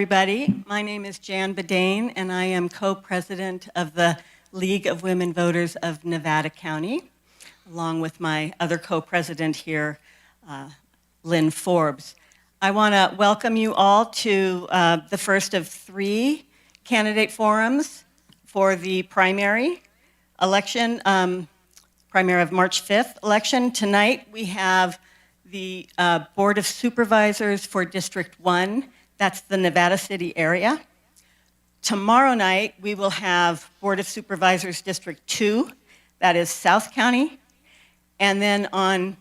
Everybody, my name is Jan Bedane, and I am co-president of the League of Women Voters of Nevada County, along with my other co-president here, Lynn Forbes. I want to welcome you all to the first of 3 candidate forums for the primary election, primary of March 5th election. Tonight we have the Board of Supervisors for District 1. That's the Nevada City area. Tomorrow night, we will have Board of Supervisors District 2, that is South County. And then on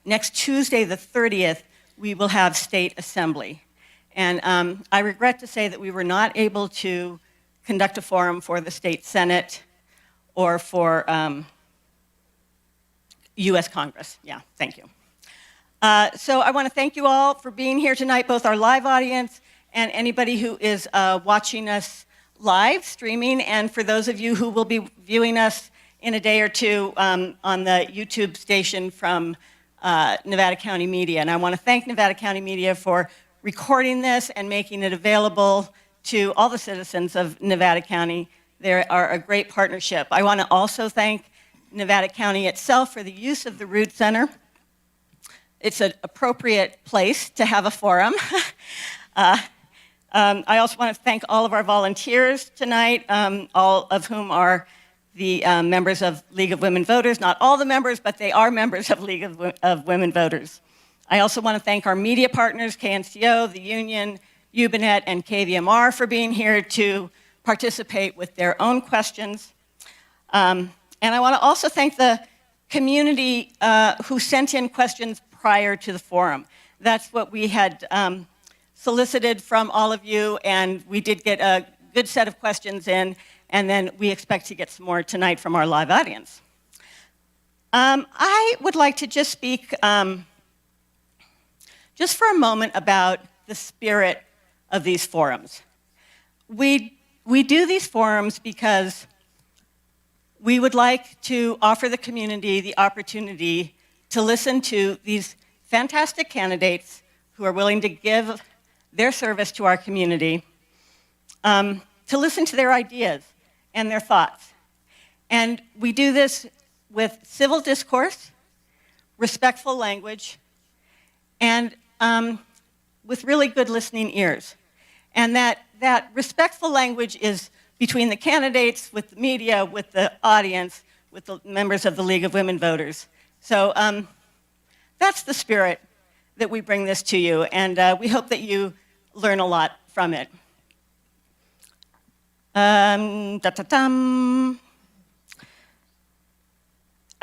next Tuesday, the 30th, we will have State Assembly. And I regret to say that we were not able to conduct a forum for the State Senate or for US Congress. Yeah, thank you. So I want to thank you all for being here tonight, both our live audience and anybody who is watching us live streaming, and for those of you who will be viewing us in a day or two on the YouTube station from Nevada County Media. And I want to thank Nevada County Media for recording this and making it available to all the citizens of Nevada County. They are a great partnership. I want to also thank Nevada County itself for the use of the Root Center. It's an appropriate place to have a forum. I also want to thank all of our volunteers tonight, all of whom are the members of League of Women Voters. Not all the members, but they are members of League of Women Voters. I also want to thank our media partners, KNCO, the Union, Ubinet, and KVMR for being here to participate with their own questions. And I want to also thank the community who sent in questions prior to the forum. That's what we had solicited from all of you, and we did get a good set of questions in, and then we expect to get some more tonight from our live audience. I would like to just speak just for a moment about the spirit of these forums. We do these forums because we would like to offer the community the opportunity to listen to these fantastic candidates who are willing to give their service to our community, to listen to their ideas and their thoughts. And we do this with civil discourse, respectful language, and with really good listening ears. And that respectful language is between the candidates, with the media, with the audience, with the members of the League of Women Voters. So that's the spirit that we bring this to you, and we hope that you learn a lot from it. I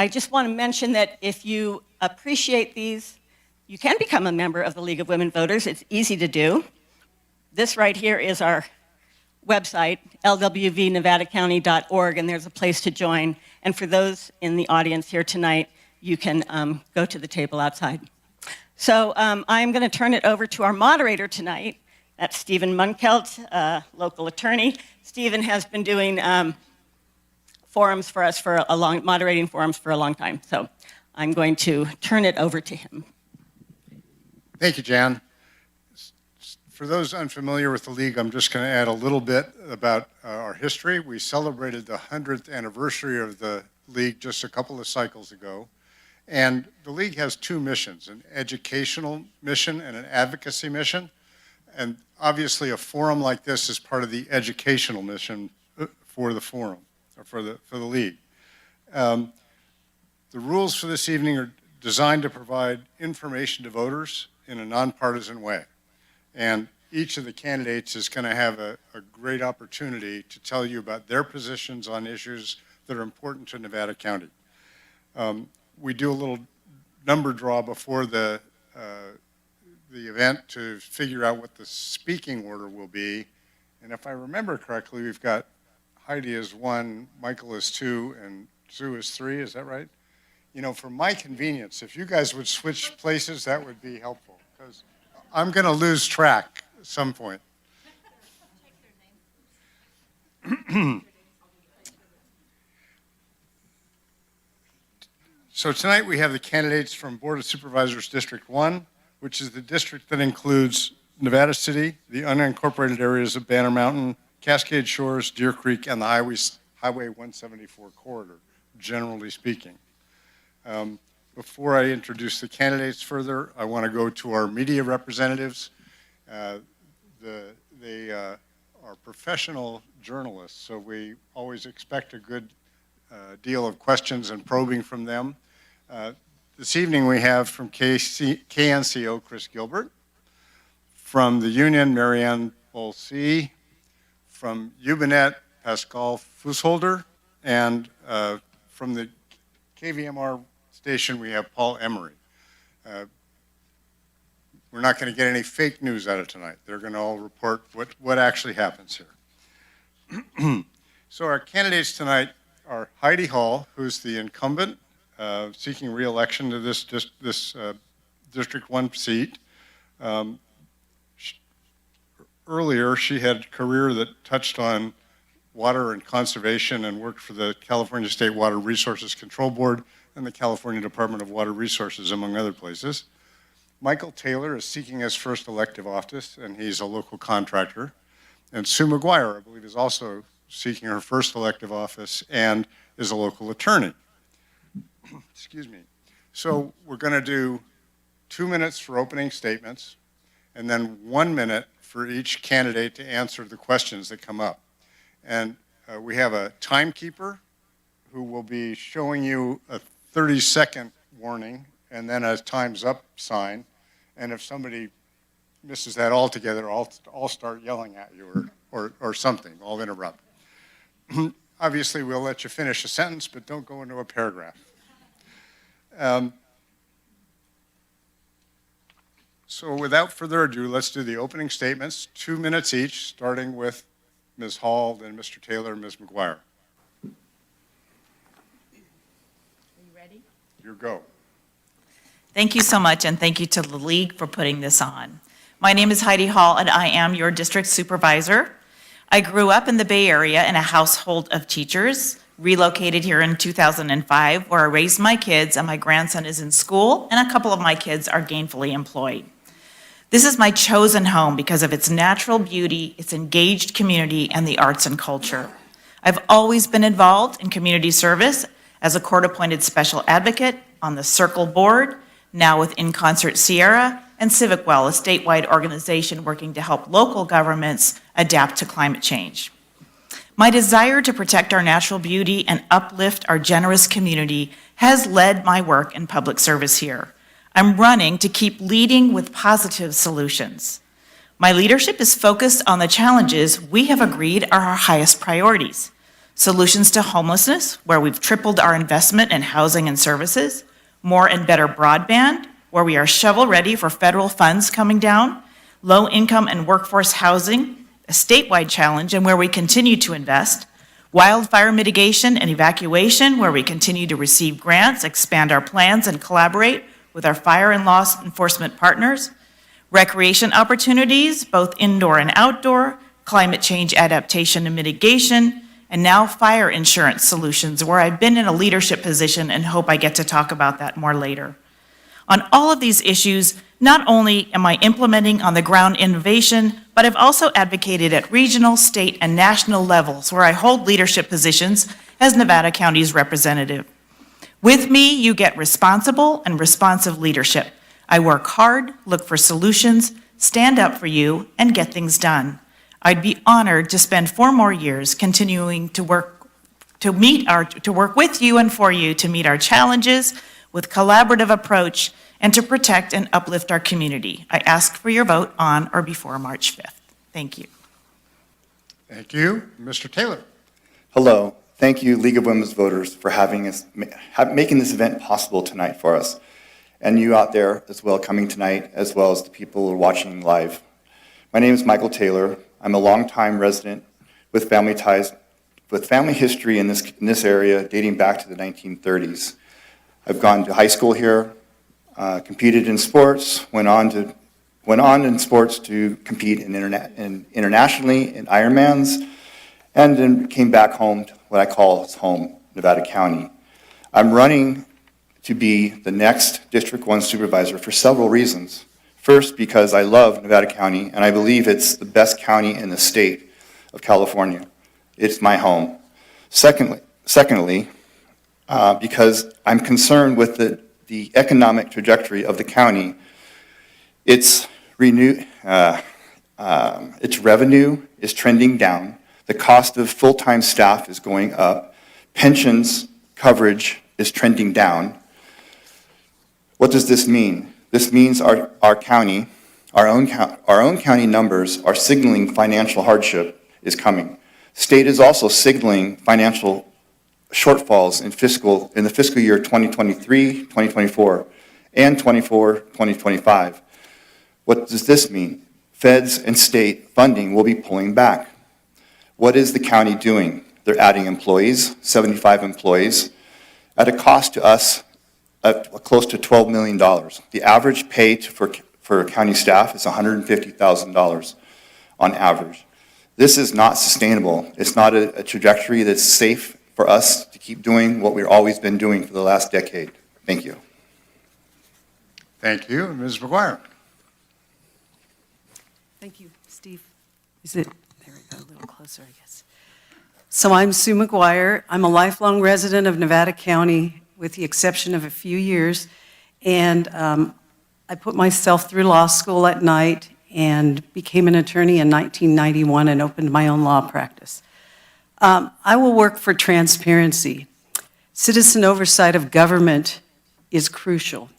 just want to mention that if you appreciate these, you can become a member of the League of Women Voters. It's easy to do. This right here is our website, lwvnevadacounty.org, and there's a place to join. And for those in the audience here tonight, you can go to the table outside. So I'm going to turn it over to our moderator tonight. That's Stephen Munkelt, local attorney. Stephen has been doing forums for us moderating forums for a long time. So I'm going to turn it over to him. Thank you, Jan. For those unfamiliar with the League, I'm just going to add a little bit about our history. We celebrated the 100th anniversary of the League just a couple of cycles ago. And the League has 2 missions, an educational mission and an advocacy mission. And obviously a forum like this is part of the educational mission for the forum, or for the League. The rules for this evening are designed to provide information to voters in a nonpartisan way. And each of the candidates is going to have a great opportunity to tell you about their positions on issues that are important to Nevada County. We do a little number draw before the event to figure out what the speaking order will be. And if I remember correctly, we've got Heidi as 1, Michael is 2, and Sue is 3. Is that right? You know, for my convenience, if you guys would switch places, that would be helpful, because I'm going to lose track at some point. So tonight we have the candidates from Board of Supervisors District 1, which is the district that includes Nevada City, the unincorporated areas of Banner Mountain, Cascade Shores, Deer Creek, and the Highway 174 corridor, generally speaking. Before I introduce the candidates further, I want to go to our media representatives. They are professional journalists, so we always expect a good deal of questions and probing from them. This evening we have from KNCO, Chris Gilbert, from the Union, Marianne Bolsey, from Ubinet, Pascal Fussholder, and from the KVMR station we have Paul Emery. We're not going to get any fake news out of tonight. They're going to all report what actually happens here. So our candidates tonight are Heidi Hall, who's the incumbent, seeking re-election to this District 1 seat. Earlier, she had a career that touched on water and conservation and worked for the California State Water Resources Control Board and the California Department of Water Resources, among other places. Michael Taylor is seeking his first elective office, and he's a local contractor. And Sue McGuire, I believe, is also seeking her first elective office and is a local attorney. Excuse me. So we're going to do 2 minutes for opening statements, and then 1 minute for each candidate to answer the questions that come up. And we have a timekeeper who will be showing you a 30-second warning and then a time's up sign. And if somebody misses that altogether, I'll start yelling at you or something. I'll interrupt. Obviously, we'll let you finish a sentence, but don't go into a paragraph. So without further ado, let's do the opening statements, 2 minutes each, starting with Ms. Hall, then Mr. Taylor, and Ms. McGuire. Are you ready? You go. Thank you so much, and thank you to the League for putting this on. My name is Heidi Hall, and I am your district supervisor. I grew up in the Bay Area in a household of teachers, relocated here in 2005, where I raised my kids, and my grandson is in school, and a couple of my kids are gainfully employed. This is my chosen home because of its natural beauty, its engaged community, and the arts and culture. I've always been involved in community service as a court-appointed special advocate on the Circle Board, now with In Concert Sierra, and CivicWell, a statewide organization working to help local governments adapt to climate change. My desire to protect our natural beauty and uplift our generous community has led my work in public service here. I'm running to keep leading with positive solutions. My leadership is focused on the challenges we have agreed are our highest priorities. Solutions to homelessness, where we've tripled our investment in housing and services, more and better broadband, where we are shovel-ready for federal funds coming down, low-income and workforce housing, a statewide challenge and where we continue to invest, wildfire mitigation and evacuation, where we continue to receive grants, expand our plans, and collaborate with our fire and law enforcement partners, recreation opportunities, both indoor and outdoor, climate change adaptation and mitigation, and now fire insurance solutions, where I've been in a leadership position and hope I get to talk about that more later. On all of these issues, not only am I implementing on the ground innovation, but I've also advocated at regional, state, and national levels where I hold leadership positions as Nevada County's representative. With me, you get responsible and responsive leadership. I work hard, look for solutions, stand up for you, and get things done. I'd be honored to spend 4 more years continuing to work with you and for you to meet our challenges with collaborative approach and to protect and uplift our community. I ask for your vote on or before March 5th. Thank you. Thank you. Mr. Taylor. Hello. Thank you, League of Women's Voters, for making this event possible tonight for us. And you out there as well coming tonight, as well as the people who are watching live. My name is Michael Taylor. I'm a longtime resident with family ties, with family history in this area dating back to the 1930s. I've gone to high school here, competed in sports, went on in sports to compete internationally in Ironmans, and then came back home to what I call home, Nevada County. I'm running to be the next District 1 supervisor for several reasons. First, because I love Nevada County, and I believe it's the best county in the state of California. It's my home. Secondly, because I'm concerned with the economic trajectory of the county. Its revenue is trending down. The cost of full-time staff is going up. Pensions coverage is trending down. What does this mean? This means our own county numbers are signaling financial hardship is coming. State is also signaling financial shortfalls in the fiscal year 2023, 2024, and 2025. What does this mean? Feds and state funding will be pulling back. What is the county doing? They're adding employees, 75 employees, at a cost to us of close to $12 million. The average pay for county staff is $150,000 on average. This is not sustainable. It's not a trajectory that's safe for us to keep doing what we've always been doing for the last decade. Thank you. Thank you. Ms. McGuire. Thank you, Steve. There we go, a little closer, I guess. So I'm Sue McGuire. I'm a lifelong resident of Nevada County, with the exception of a few years. And I put myself through law school at night and became an attorney in 1991 and opened my own law practice. I will work for transparency. Citizen oversight of government is crucial.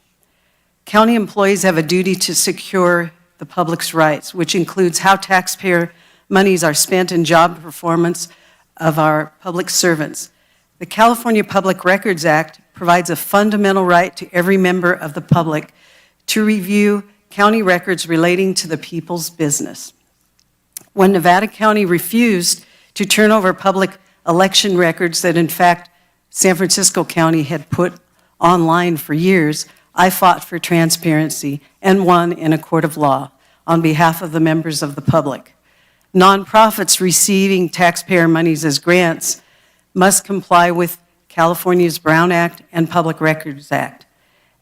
County employees have a duty to secure the public's rights, which includes how taxpayer monies are spent in job performance of our public servants. The California Public Records Act provides a fundamental right to every member of the public to review county records relating to the people's business. When Nevada County refused to turn over public election records that, in fact, San Francisco County had put online for years, I fought for transparency and won in a court of law on behalf of the members of the public. Nonprofits receiving taxpayer monies as grants must comply with California's Brown Act and Public Records Act.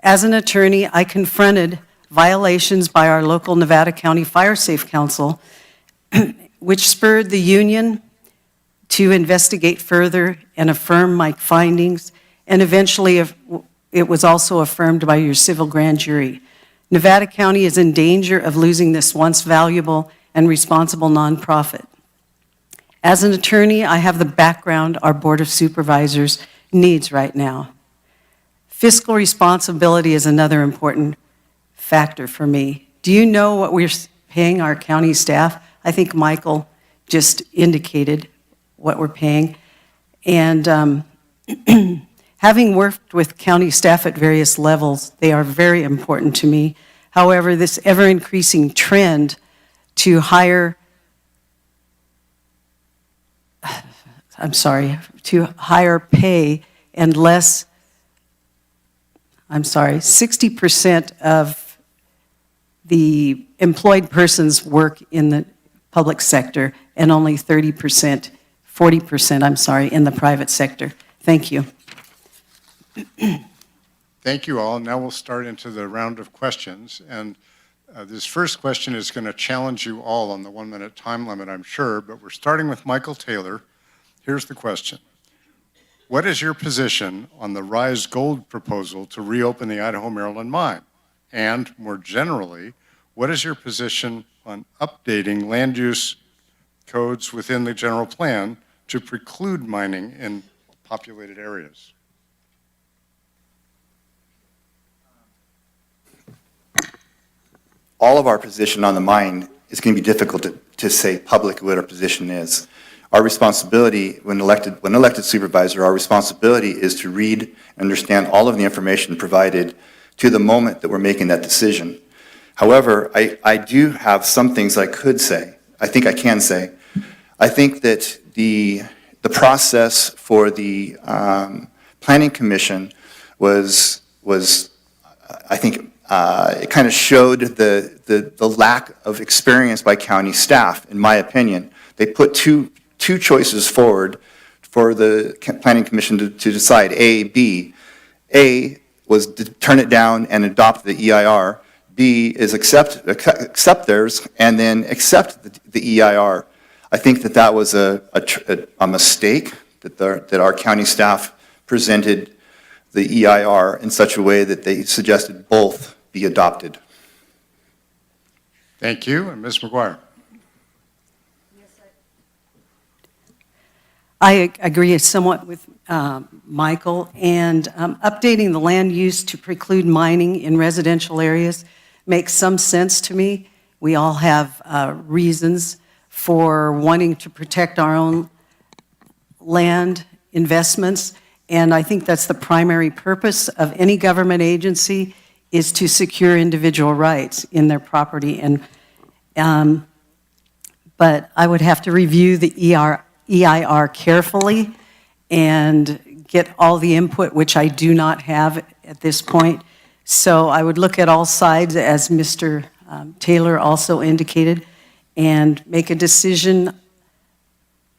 As an attorney, I confronted violations by our local Nevada County Fire Safe Council, which spurred the union to investigate further and affirm my findings, and eventually it was also affirmed by your civil grand jury. Nevada County is in danger of losing this once valuable and responsible nonprofit. As an attorney, I have the background our Board of Supervisors needs right now. Fiscal responsibility is another important factor for me. Do you know what we're paying our county staff? I think Michael just indicated what we're paying. And having worked with county staff at various levels, they are very important to me. However, this ever-increasing trend to higher pay and less, 60% of the employed persons work in the public sector and only 40% in the private sector. Thank you. Thank you all. Now we'll start into the round of questions. And this first question is going to challenge you all on the 1-minute time limit, I'm sure, but we're starting with Michael Taylor. Here's the question. What is your position on the Rise Gold proposal to reopen the Idaho-Maryland mine? And more generally, what is your position on updating land use codes within the general plan to preclude mining in populated areas? All of our position on the mine is going to be difficult to say publicly what our position is. Our responsibility, when elected supervisor, our responsibility is to read and understand all of the information provided to the moment that we're making that decision. However, I do have some things I could say. I think I can say. I think that the process for the Planning Commission was I think, it kind of showed the lack of experience by county staff, in my opinion. They put two choices forward for the Planning Commission to decide, A, B. A was to turn it down and adopt the EIR. B is accept theirs, and then accept the EIR. I think that was a mistake, that our county staff presented the EIR in such a way that they suggested both be adopted. Thank you. And Ms. McGuire? I agree somewhat with Michael, and updating the land use to preclude mining in residential areas makes some sense to me. We all have reasons for wanting to protect our own land investments, and I think that's the primary purpose of any government agency, is to secure individual rights in their property. But I would have to review the EIR carefully and get all the input, which I do not have at this point. So I would look at all sides, as Mr. Taylor also indicated, and make a decision.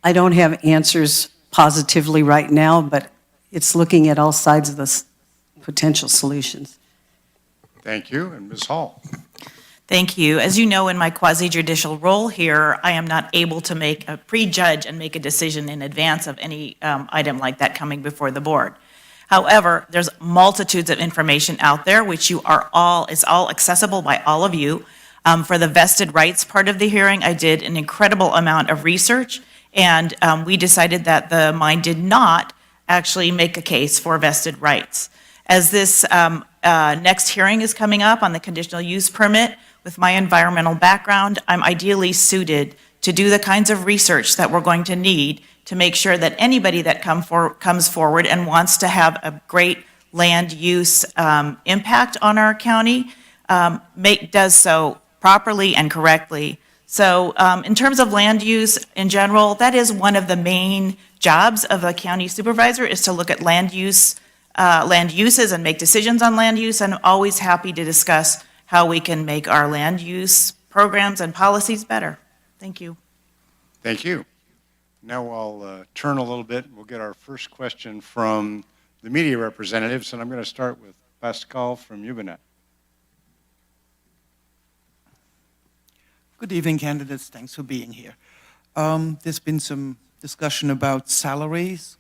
I don't have answers positively right now, but it's looking at all sides of the potential solutions. Thank you. And Ms. Hall? Thank you. As you know, in my quasi-judicial role here, I am not able to prejudge and make a decision in advance of any item like that coming before the board. However, there's multitudes of information out there, which is all accessible by all of you. For the vested rights part of the hearing, I did an incredible amount of research, and we decided that the mine did not actually make a case for vested rights. As this next hearing is coming up on the conditional use permit, with my environmental background, I'm ideally suited to do the kinds of research that we're going to need to make sure that anybody that comes forward and wants to have a great land use impact on our county does so properly and correctly. So in terms of land use in general, that is one of the main jobs of a county supervisor, is to look at land uses and make decisions on land use. And I'm always happy to discuss how we can make our land use programs and policies better. Thank you. Thank you. Now I'll turn a little bit. We'll get our first question from the media representatives, and I'm going to start with Pascal from Ubinet. Good evening, candidates. Thanks for being here. There's been some discussion about salaries,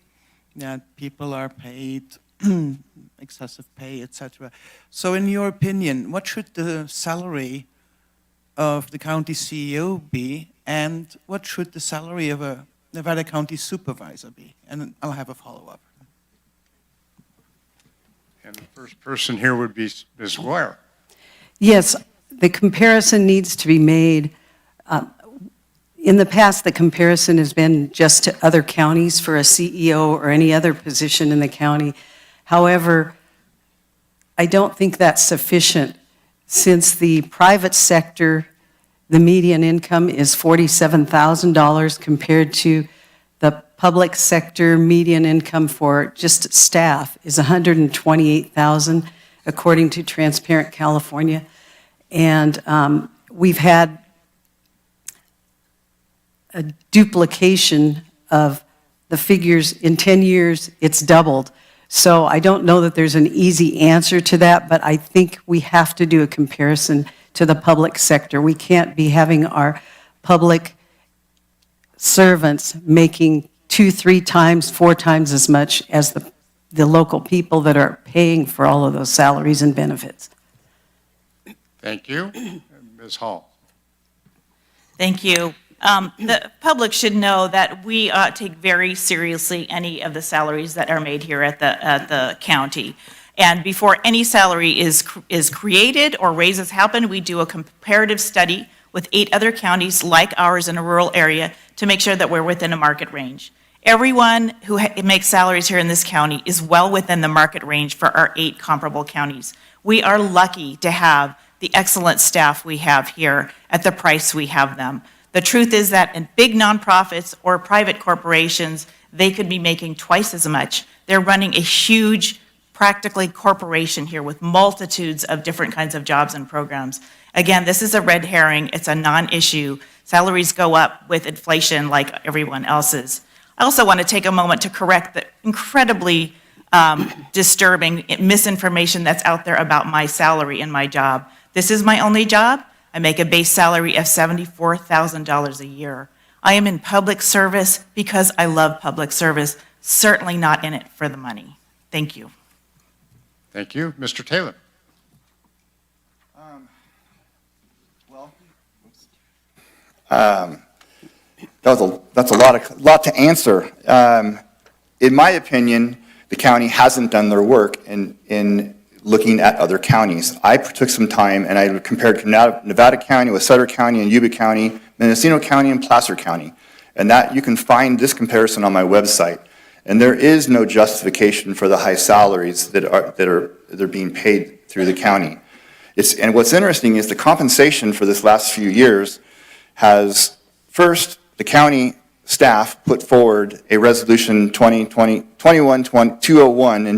that people are paid excessive pay, etc. So in your opinion, what should the salary of the county CEO be, and what should the salary of a Nevada County supervisor be? And I'll have a follow-up. And the first person here would be Ms. McGuire. Yes, the comparison needs to be made. In the past, the comparison has been just to other counties for a CEO or any other position in the county. However, I don't think that's sufficient, since the private sector, the median income is $47,000 compared to the public sector median income for just staff is $128,000, according to Transparent California. And we've had a duplication of the figures. In 10 years, it's doubled. So I don't know that there's an easy answer to that, but I think we have to do a comparison to the public sector. We can't be having our public servants making 2, 3 times, 4 times as much as the local people that are paying for all of those salaries and benefits. Thank you. Ms. Hall. Thank you. The public should know that we take very seriously any of the salaries that are made here at the county. And before any salary is created or raises happen, we do a comparative study with 8 other counties like ours in a rural area to make sure that we're within a market range. Everyone who makes salaries here in this county is well within the market range for our 8 comparable counties. We are lucky to have the excellent staff we have here at the price we have them. The truth is that in big nonprofits or private corporations, they could be making twice as much. They're running a huge, practically corporation here with multitudes of different kinds of jobs and programs. Again, this is a red herring. It's a non-issue. Salaries go up with inflation like everyone else's. I also want to take a moment to correct the incredibly disturbing misinformation that's out there about my salary and my job. This is my only job. I make a base salary of $74,000 a year. I am in public service because I love public service, certainly not in it for the money. Thank you. Thank you. Mr. Taylor. That's a lot to answer. In my opinion, the county hasn't done their work in looking at other counties. I took some time and I compared Nevada County with Sutter County and Yuba County, Mendocino County and Placer County. And that you can find this comparison on my website. And there is no justification for the high salaries that are being paid through the county. And what's interesting is the compensation for this last few years has, first, the county staff put forward a resolution 201 in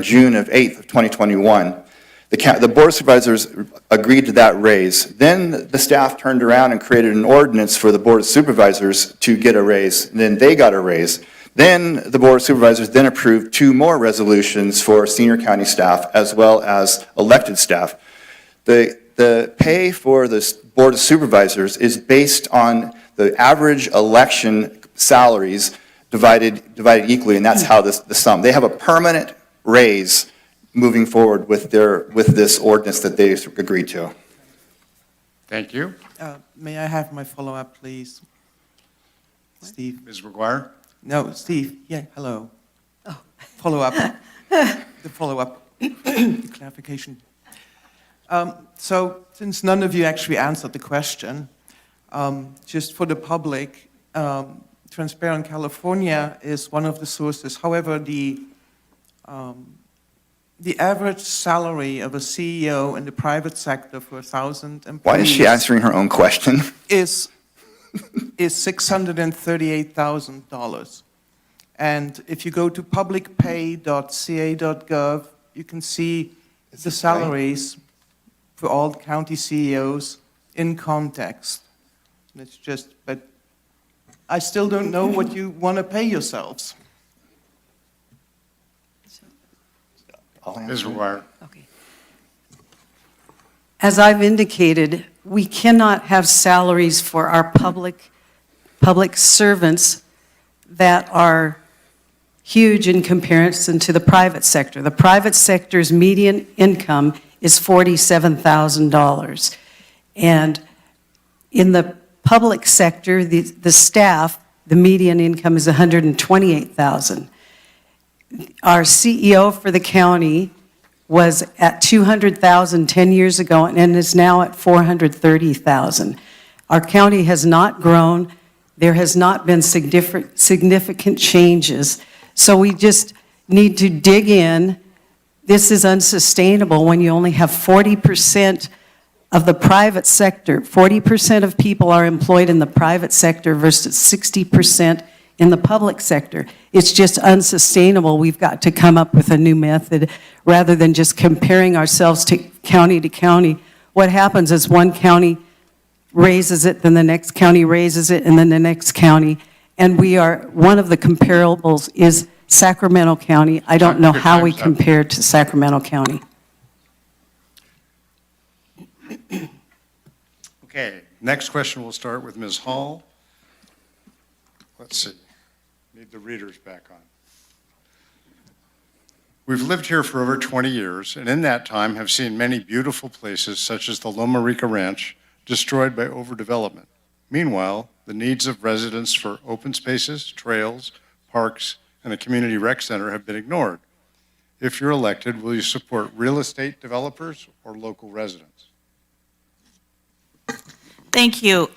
June of 8th of 2021. The Board of Supervisors agreed to that raise. Then the staff turned around and created an ordinance for the Board of Supervisors to get a raise. Then they got a raise. Then the Board of Supervisors then approved 2 more resolutions for senior county staff as well as elected staff. The pay for the Board of Supervisors is based on the average election salaries divided equally, and that's how the sum. They have a permanent raise moving forward with this ordinance that they agreed to. Thank you. May I have my follow-up, please? Steve? Ms. McGuire. No, Steve. Yeah, hello. Oh. Follow-up. The follow-up. Clarification. So, since none of you actually answered the question, just for the public, Transparent California is one of the sources. However, the average salary of a CEO in the private sector for 1,000 employees... Why is she answering her own question? ...is $638,000. And if you go to publicpay.ca.gov, you can see the salaries for all county CEOs in context. And it's just, but I still don't know what you want to pay yourselves. Ms. McGuire. Okay. As I've indicated, we cannot have salaries for our public servants that are huge in comparison to the private sector. The private sector's median income is $47,000. And in the public sector, the staff, the median income is $128,000. Our CEO for the county was at $200,000 10 years ago and is now at $430,000. Our county has not grown. There has not been significant changes. So we just need to dig in. This is unsustainable when you only have 40% of the private sector. 40% of people are employed in the private sector versus 60% in the public sector. It's just unsustainable. We've got to come up with a new method rather than just comparing ourselves to county. What happens is one county raises it, then the next county raises it, and then the next county. And one of the comparables is Sacramento County. I don't know how we compare to Sacramento County. Okay, next question will start with Ms. Hall. Let's see, need the readers back on. We've lived here for over 20 years, and in that time have seen many beautiful places such as the Loma Rica Ranch destroyed by overdevelopment. Meanwhile, the needs of residents for open spaces, trails, parks, and a community rec center have been ignored. If you're elected, will you support real estate developers or local residents? Thank you.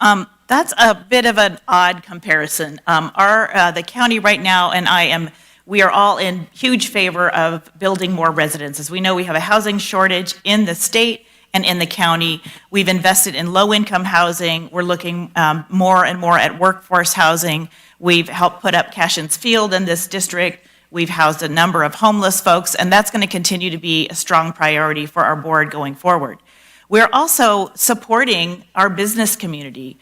That's a bit of an odd comparison. The county right now, and we are all in huge favor of building more residences. We know we have a housing shortage in the state and in the county. We've invested in low-income housing. We're looking more and more at workforce housing. We've helped put up Cashin's Field in this district. We've housed a number of homeless folks, and that's going to continue to be a strong priority for our board going forward. We're also supporting our business community.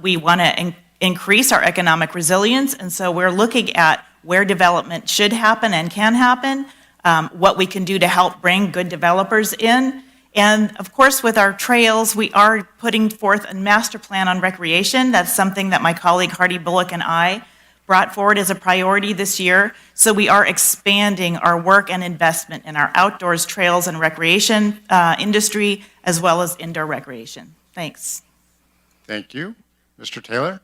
We want to increase our economic resilience, and so we're looking at where development should happen and can happen. what we can do to help bring good developers in. And of course, with our trails, we are putting forth a master plan on recreation. That's something that my colleague Heidi Bullock and I brought forward as a priority this year. So we are expanding our work and investment in our outdoors trails and recreation industry, as well as indoor recreation. Thanks. Thank you. Mr. Taylor?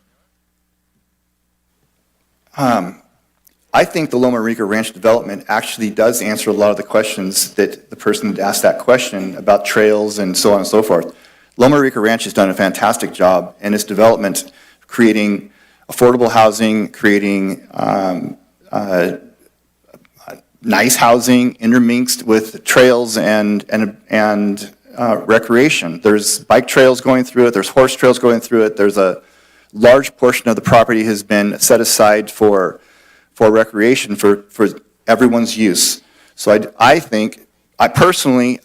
I think the Loma Rica Ranch development actually does answer a lot of the questions that the person that asked that question about trails and so on and so forth. Loma Rica Ranch has done a fantastic job in its development, creating affordable housing, creating nice housing intermixed with trails and recreation. There's bike trails going through it, there's horse trails going through it, there's a large portion of the property has been set aside for recreation, for everyone's use. So I personally,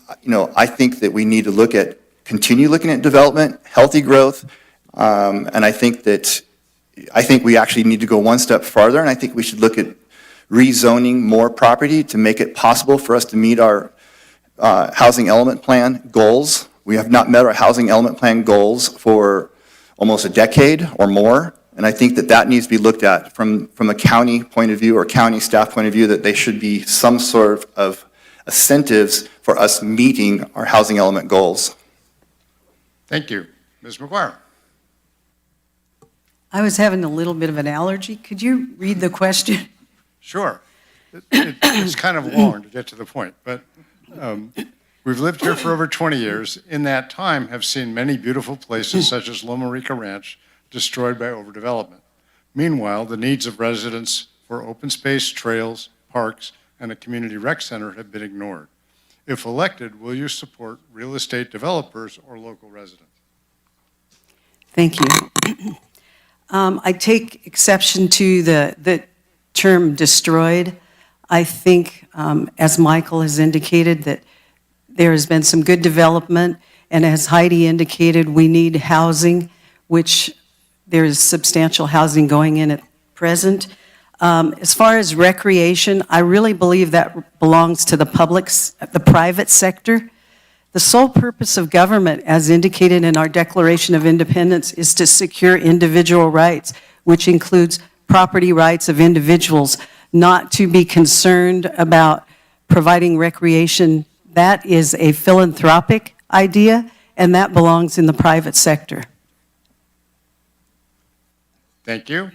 I think that we need to continue looking at development, healthy growth, and I think we actually need to go one step farther, and I think we should look at rezoning more property to make it possible for us to meet our housing element plan goals. We have not met our housing element plan goals for almost a decade or more. And I think that needs to be looked at from a county point of view or county staff point of view, that they should be some sort of incentives for us meeting our housing element goals. Thank you. Ms. McGuire? I was having a little bit of an allergy. Could you read the question? Sure. It's kind of long to get to the point, but we've lived here for over 20 years. In that time, have seen many beautiful places such as Loma Rica Ranch destroyed by overdevelopment. Meanwhile, the needs of residents for open space, trails, parks, and a community rec center have been ignored. If elected, will you support real estate developers or local residents? Thank you. I take exception to the term destroyed. I think, as Michael has indicated, that there has been some good development, and as Heidi indicated, we need housing, which there is substantial housing going in at present. As far as recreation, I really believe that belongs to the private sector. The sole purpose of government, as indicated in our Declaration of Independence, is to secure individual rights, which includes property rights of individuals, not to be concerned about providing recreation. That is a philanthropic idea, and that belongs in the private sector. Thank you.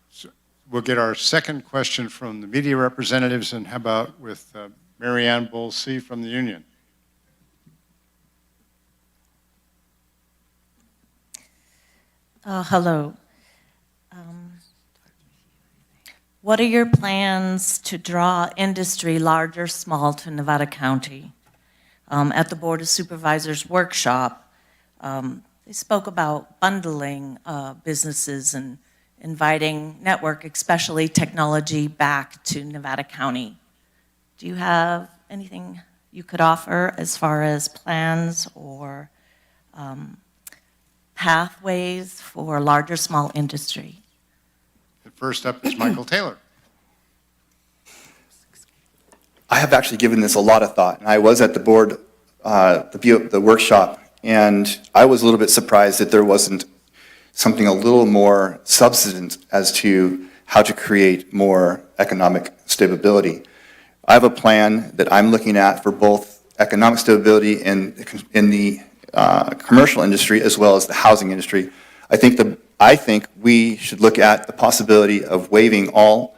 So we'll get our second question from the media representatives, and how about with Marianne Bowles-C from the union? Hello. What are your plans to draw industry, large or small, to Nevada County? At the Board of Supervisors workshop, they spoke about bundling businesses and inviting network, especially technology, back to Nevada County. Do you have anything you could offer as far as plans or pathways for large or small industry? First up is Michael Taylor. I have actually given this a lot of thought, and I was at the board, the workshop, and I was a little bit surprised that there wasn't something a little more substantive as to how to create more economic stability. I have a plan that I'm looking at for both economic stability in the commercial industry as well as the housing industry. I think we should look at the possibility of waiving all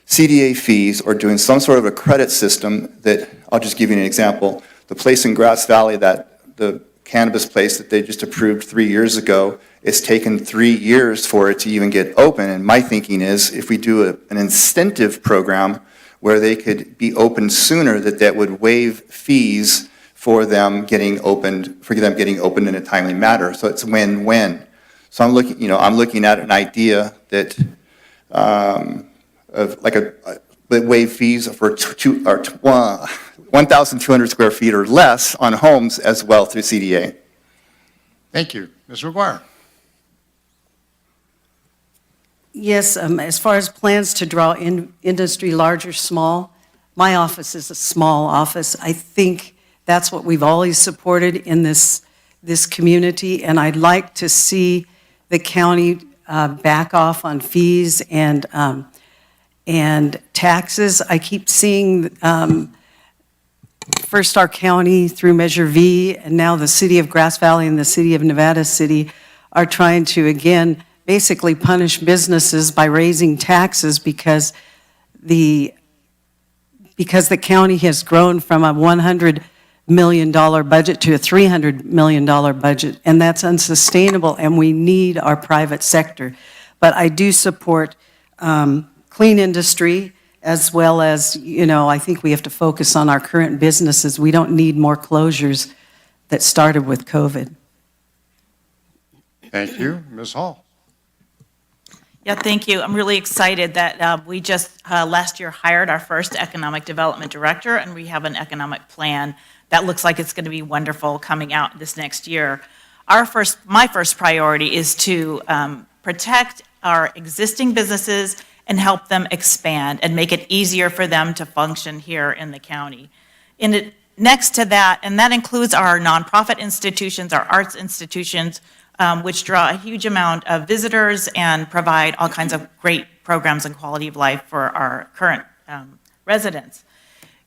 CDA fees or doing some sort of a credit system that, I'll just give you an example. The place in Grass Valley, the cannabis place that they just approved 3 years ago, it's taken 3 years for it to even get open. And my thinking is if we do an incentive program where they could be open sooner, that would waive fees for them getting opened, in a timely manner. So it's win-win. So I'm looking at an idea that of like waive fees for 1,200 square feet or less on homes as well through CDA. Thank you. Ms. McGuire. Yes, as far as plans to draw in industry large or small, my office is a small office. I think that's what we've always supported in this community, and I'd like to see the county back off on fees and taxes. I keep seeing first our county through Measure V, and now the city of Grass Valley and the city of Nevada City are trying to, again, basically punish businesses by raising taxes because the county has grown from a $100 million budget to a $300 million budget, and that's unsustainable, and we need our private sector. But I do support clean industry, as well as, I think we have to focus on our current businesses. We don't need more closures that started with COVID. Thank you. Ms. Hall. Yeah, thank you. I'm really excited that we just last year hired our first economic development director, and we have an economic plan that looks like it's going to be wonderful coming out this next year. My first priority is to protect our existing businesses and help them expand and make it easier for them to function here in the county. Next to that, and that includes our nonprofit institutions, our arts institutions, which draw a huge amount of visitors and provide all kinds of great programs and quality of life for our current residents.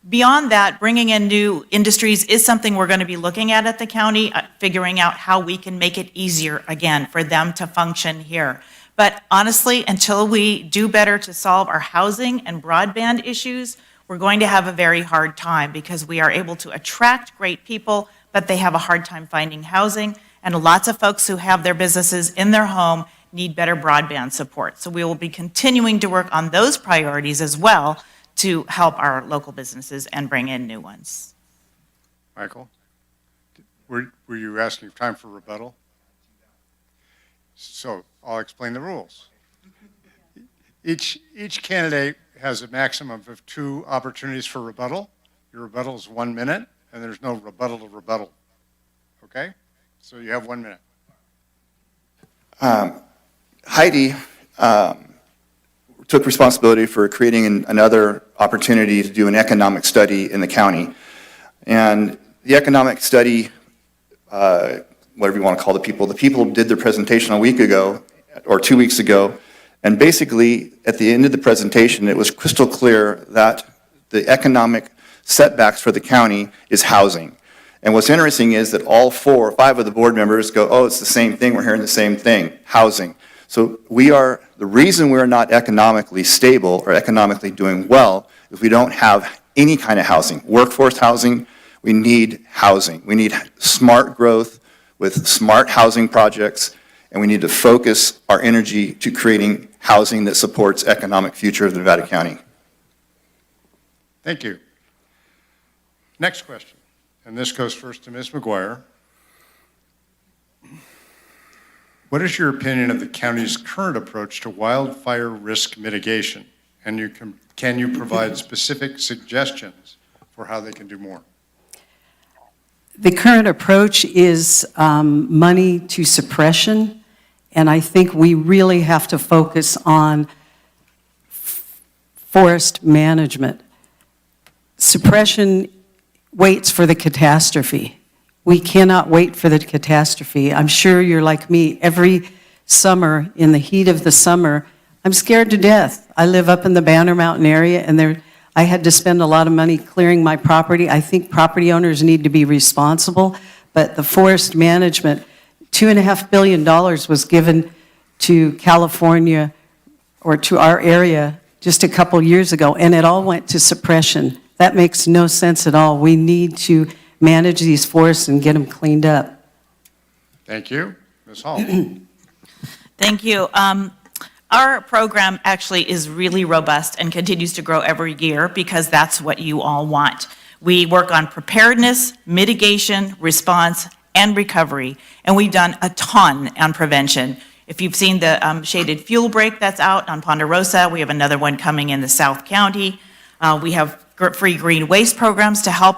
Beyond that, bringing in new industries is something we're going to be looking at the county, figuring out how we can make it easier, again, for them to function here. But honestly, until we do better to solve our housing and broadband issues, we're going to have a very hard time because we are able to attract great people, but they have a hard time finding housing. And lots of folks who have their businesses in their home need better broadband support. So we will be continuing to work on those priorities as well to help our local businesses and bring in new ones. Michael, were you asking for time for rebuttal? So I'll explain the rules. Each candidate has a maximum of 2 opportunities for rebuttal. Your rebuttal is 1 minute, and there's no rebuttal to rebuttal. Okay? So you have 1 minute. Heidi took responsibility for creating another opportunity to do an economic study in the county. And the economic study, whatever you want to call the people did their presentation a week ago or 2 weeks ago. And basically, at the end of the presentation, it was crystal clear that the economic setbacks for the county is housing. And what's interesting is that all 4 or 5 of the board members go, oh, it's the same thing, we're hearing the same thing, housing. So the reason we're not economically stable or economically doing well is we don't have any kind of housing. Workforce housing, we need housing. We need smart growth with smart housing projects, and we need to focus our energy to creating housing that supports economic future of Nevada County. Thank you. Next question, and this goes first to Ms. McGuire. What is your opinion of the county's current approach to wildfire risk mitigation? And can you provide specific suggestions for how they can do more? The current approach is money to suppression, and I think we really have to focus on forest management. Suppression waits for the catastrophe. We cannot wait for the catastrophe. I'm sure you're like me. Every summer, in the heat of the summer, I'm scared to death. I live up in the Banner Mountain area, and I had to spend a lot of money clearing my property. I think property owners need to be responsible, but the forest management, $2.5 billion was given to California or to our area just a couple years ago, and it all went to suppression. That makes no sense at all. We need to manage these forests and get them cleaned up. Thank you. Ms. Hall. Thank you. Our program actually is really robust and continues to grow every year because that's what you all want. We work on preparedness, mitigation, response, and recovery, and we've done a ton on prevention. If you've seen the shaded fuel break that's out on Ponderosa, we have another one coming in the South County. We have free green waste programs to help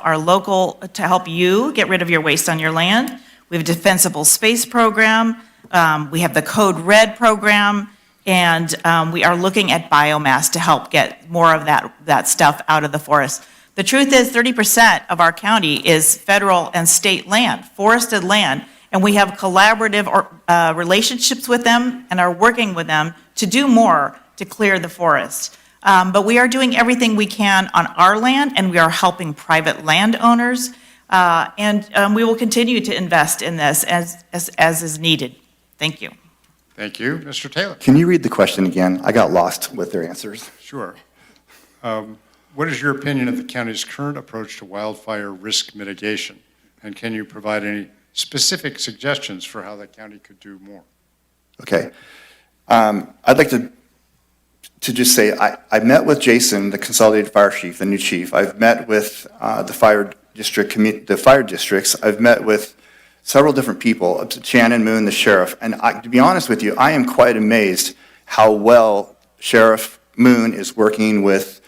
you get rid of your waste on your land. We have a defensible space program. We have the Code Red program. And we are looking at biomass to help get more of that stuff out of the forest. The truth is 30% of our county is federal and state land, forested land, and we have collaborative relationships with them and are working with them to do more to clear the forest. But we are doing everything we can on our land, and we are helping private landowners, and we will continue to invest in this as is needed. Thank you. Thank you. Mr. Taylor? Can you read the question again? I got lost with their answers. Sure. What is your opinion of the county's current approach to wildfire risk mitigation? And can you provide any specific suggestions for how the county could do more? Okay. I'd like to just say I met with Jason, the consolidated fire chief, the new chief. I've met with the fire districts. I've met with several different people, up to Shannon Moon, the sheriff. And to be honest with you, I am quite amazed how well Sheriff Moon is working with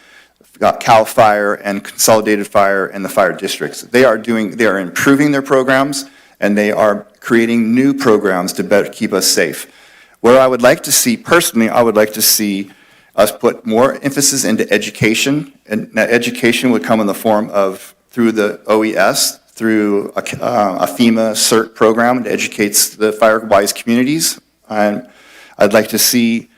CAL FIRE and Consolidated Fire and the fire districts. They are improving their programs, and they are creating new programs to better keep us safe. Where I would like to see, personally, I would like to see us put more emphasis into education, and that education would come in the form of through the OES, through a FEMA CERT program that educates the fire-wise communities. And I'd like to see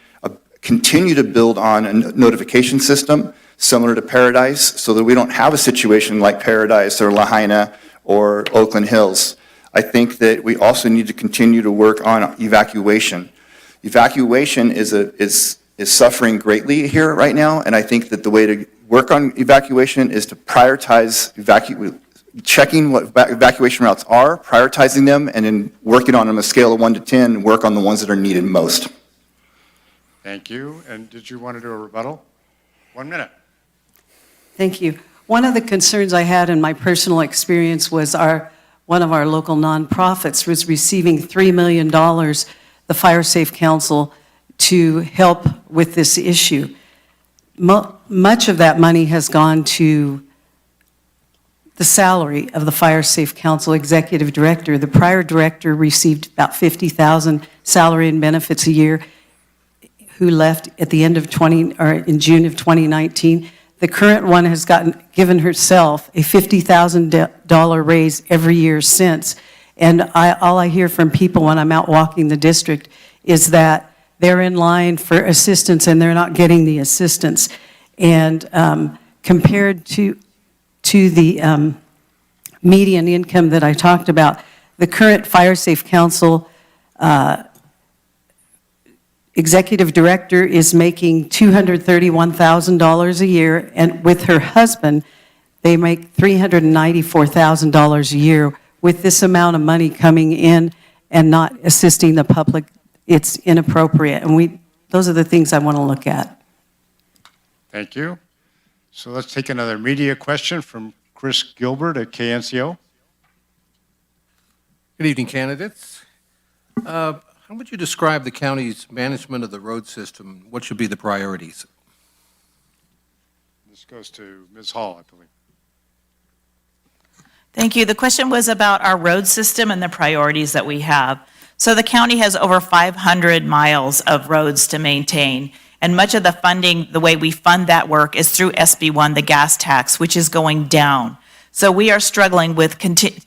continue to build on a notification system similar to Paradise, so that we don't have a situation like Paradise or Lahaina or Oakland Hills. I think that we also need to continue to work on evacuation. Evacuation is suffering greatly here right now, and I think that the way to work on evacuation is to prioritize checking what evacuation routes are, prioritizing them, and then working on them on a scale of 1 to 10, and work on the ones that are needed most. Thank you. And did you want to do a rebuttal? 1 minute. Thank you. One of the concerns I had in my personal experience was one of our local nonprofits was receiving $3 million, the Fire Safe Council, to help with this issue. Much of that money has gone to the salary of the Fire Safe Council executive director. The prior director received about $50,000 salary and benefits a year, who left at the end of in June of 2019. The current one has given herself a $50,000 raise every year since. And all I hear from people when I'm out walking the district is that they're in line for assistance and they're not getting the assistance. And compared to the median income that I talked about, the current Fire Safe Council executive director is making $231,000 a year, and with her husband, they make $394,000 a year. With this amount of money coming in and not assisting the public, it's inappropriate, and those are the things I want to look at. Thank you. So let's take another media question from Chris Gilbert at KNCO. Good evening, candidates. How would you describe the county's management of the road system? What should be the priorities? This goes to Ms. Hall, I believe. Thank you. The question was about our road system and the priorities that we have. So the county has over 500 miles of roads to maintain, and much of the funding, the way we fund that work is through SB1, the gas tax, which is going down. So we are struggling with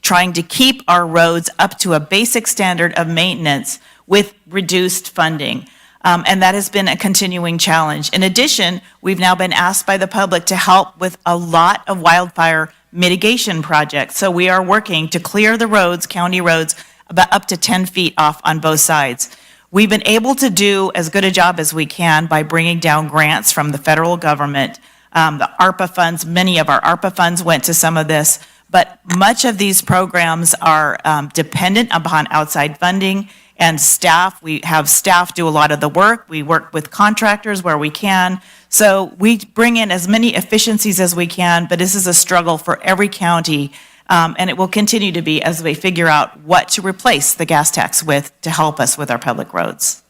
trying to keep our roads up to a basic standard of maintenance with reduced funding. And that has been a continuing challenge. In addition, we've now been asked by the public to help with a lot of wildfire mitigation projects. So we are working to clear the roads, county roads, about up to 10 feet off on both sides. We've been able to do as good a job as we can by bringing down grants from the federal government. The ARPA funds, many of our ARPA funds went to some of this, but much of these programs are dependent upon outside funding and staff. We have staff do a lot of the work. We work with contractors where we can. So we bring in as many efficiencies as we can, but this is a struggle for every county, and it will continue to be as we figure out what to replace the gas tax with to help us with our public roads.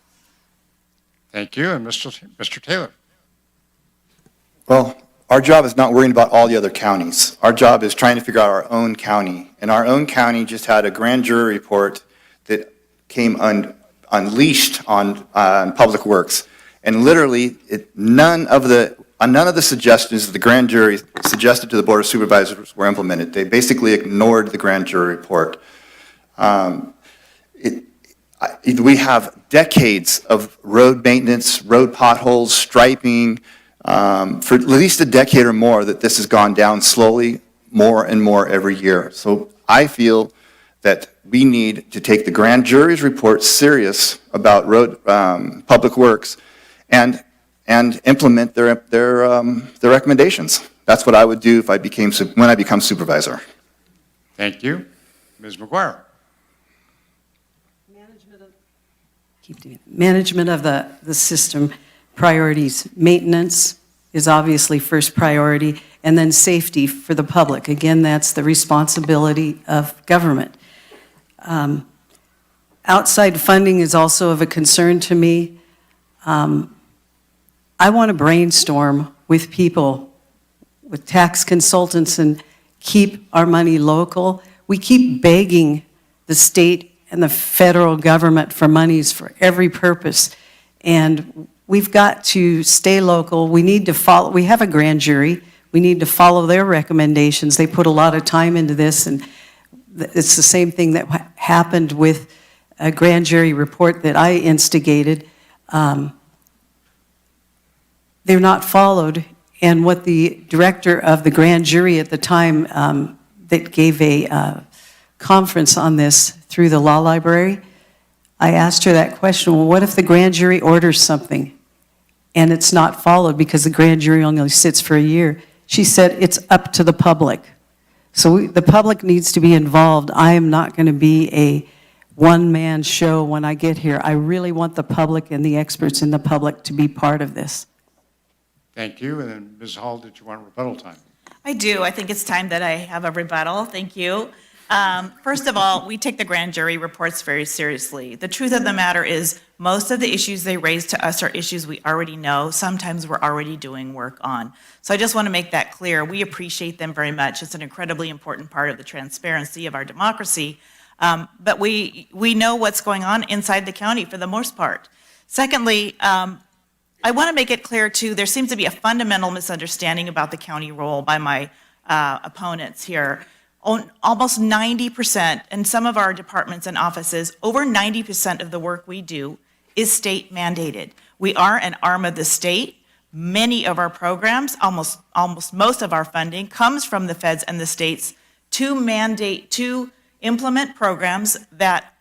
Thank you. And Mr. Taylor. Well, our job is not worrying about all the other counties. Our job is trying to figure out our own county. And our own county just had a grand jury report that came unleashed on Public Works. And literally, none of the suggestions that the grand jury suggested to the Board of Supervisors were implemented. They basically ignored the grand jury report. We have decades of road maintenance, road potholes, striping, for at least a decade or more that this has gone down slowly, more and more every year. So I feel that we need to take the grand jury's report serious about road, public works and implement their recommendations. That's what I would do if when I become supervisor. Thank you. Ms. McGuire. Management of the system priorities. Maintenance is obviously first priority, and then safety for the public. Again, that's the responsibility of government. Outside funding is also of a concern to me. I want to brainstorm with people, with tax consultants, and keep our money local. We keep begging the state and the federal government for monies for every purpose. And we've got to stay local. We need to follow, we have a grand jury. We need to follow their recommendations. They put a lot of time into this, and it's the same thing that happened with a grand jury report that I instigated. They're not followed, and what the director of the grand jury at the time that gave a conference on this through the law library, I asked her that question, well, what if the grand jury orders something and it's not followed because the grand jury only sits for a year? She said, it's up to the public. So the public needs to be involved. I am not going to be a one-man show when I get here. I really want the public and the experts in the public to be part of this. Thank you. And then Ms. Hall, did you want rebuttal time? I do. I think it's time that I have a rebuttal. Thank you. First of all, we take the grand jury reports very seriously. The truth of the matter is most of the issues they raise to us are issues we already know. Sometimes we're already doing work on. So I just want to make that clear. We appreciate them very much. It's an incredibly important part of the transparency of our democracy. But we know what's going on inside the county for the most part. Secondly, I want to make it clear, too, there seems to be a fundamental misunderstanding about the county role by my opponents here. Almost 90%, in some of our departments and offices, over 90% of the work we do is state mandated. We are an arm of the state. Many of our programs, almost most of our funding, comes from the feds and the states to implement programs that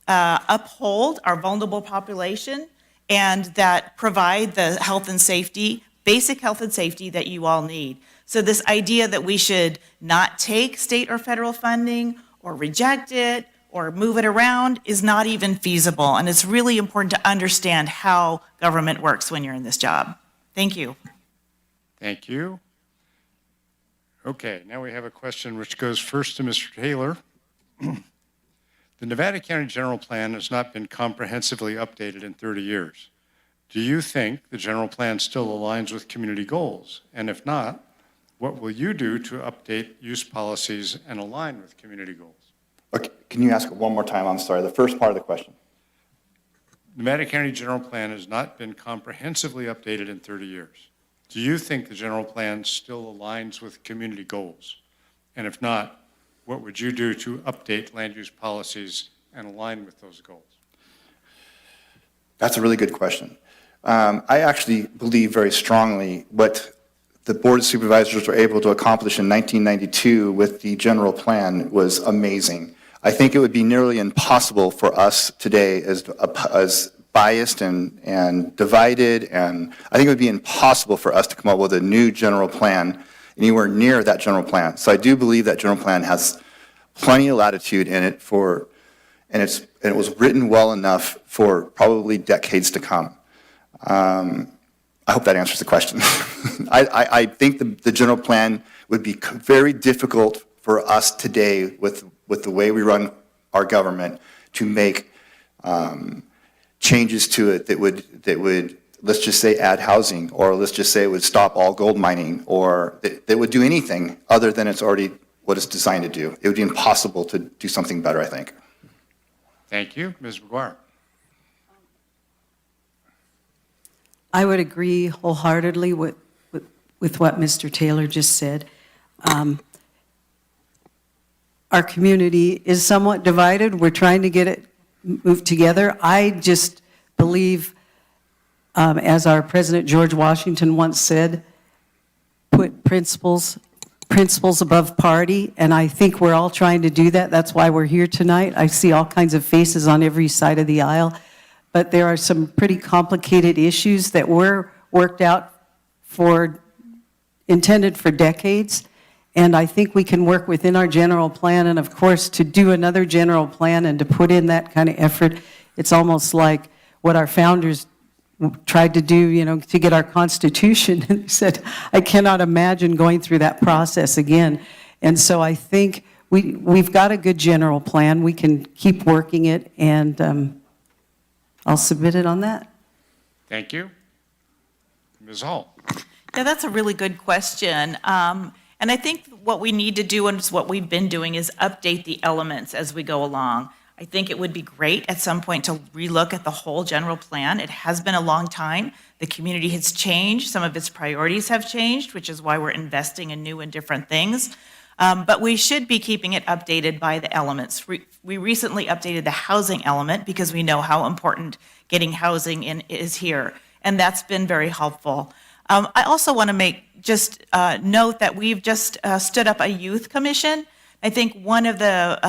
uphold our vulnerable population and that provide the health and safety, basic health and safety that you all need. So this idea that we should not take state or federal funding or reject it or move it around is not even feasible. And it's really important to understand how government works when you're in this job. Thank you. Thank you. Okay, now we have a question which goes first to Mr. Taylor. The Nevada County General Plan has not been comprehensively updated in 30 years. Do you think the general plan still aligns with community goals? And if not, what will you do to update use policies and align with community goals? Okay, can you ask it one more time? I'm sorry, the first part of the question. Nevada County General Plan has not been comprehensively updated in 30 years. Do you think the general plan still aligns with community goals? And if not, what would you do to update land use policies and align with those goals? That's a really good question. I actually believe very strongly what the Board of Supervisors were able to accomplish in 1992 with the general plan was amazing. I think it would be nearly impossible for us today as biased and divided, and I think it would be impossible for us to come up with a new general plan anywhere near that general plan. So I do believe that general plan has plenty of latitude in it and it was written well enough for probably decades to come. I hope that answers the question. I think the general plan would be very difficult for us today with the way we run our government to make changes to it that would, let's just say, add housing, or let's just say it would stop all gold mining, or that would do anything other than it's already what it's designed to do. It would be impossible to do something better, I think. Thank you. Ms. McGuire. I would agree wholeheartedly with what Mr. Taylor just said. Our community is somewhat divided. We're trying to get it moved together. I just believe, as our President George Washington once said, put principles above party, and I think we're all trying to do that. That's why we're here tonight. I see all kinds of faces on every side of the aisle, but there are some pretty complicated issues that were worked out intended for decades, and I think we can work within our general plan, and of course, to do another general plan and to put in that kind of effort, it's almost like what our founders tried to do, to get our Constitution, and said, I cannot imagine going through that process again. And so I think we've got a good general plan. We can keep working it, and I'll submit it on that. Thank you. Ms. Hall. Yeah, that's a really good question. And I think what we need to do, and it's what we've been doing, is update the elements as we go along. I think it would be great at some point to relook at the whole general plan. It has been a long time. The community has changed. Some of its priorities have changed, which is why we're investing in new and different things. But we should be keeping it updated by the elements. We recently updated the housing element because we know how important getting housing in is here, and that's been very helpful. I also want to make note that we've just stood up a youth commission. I think one of the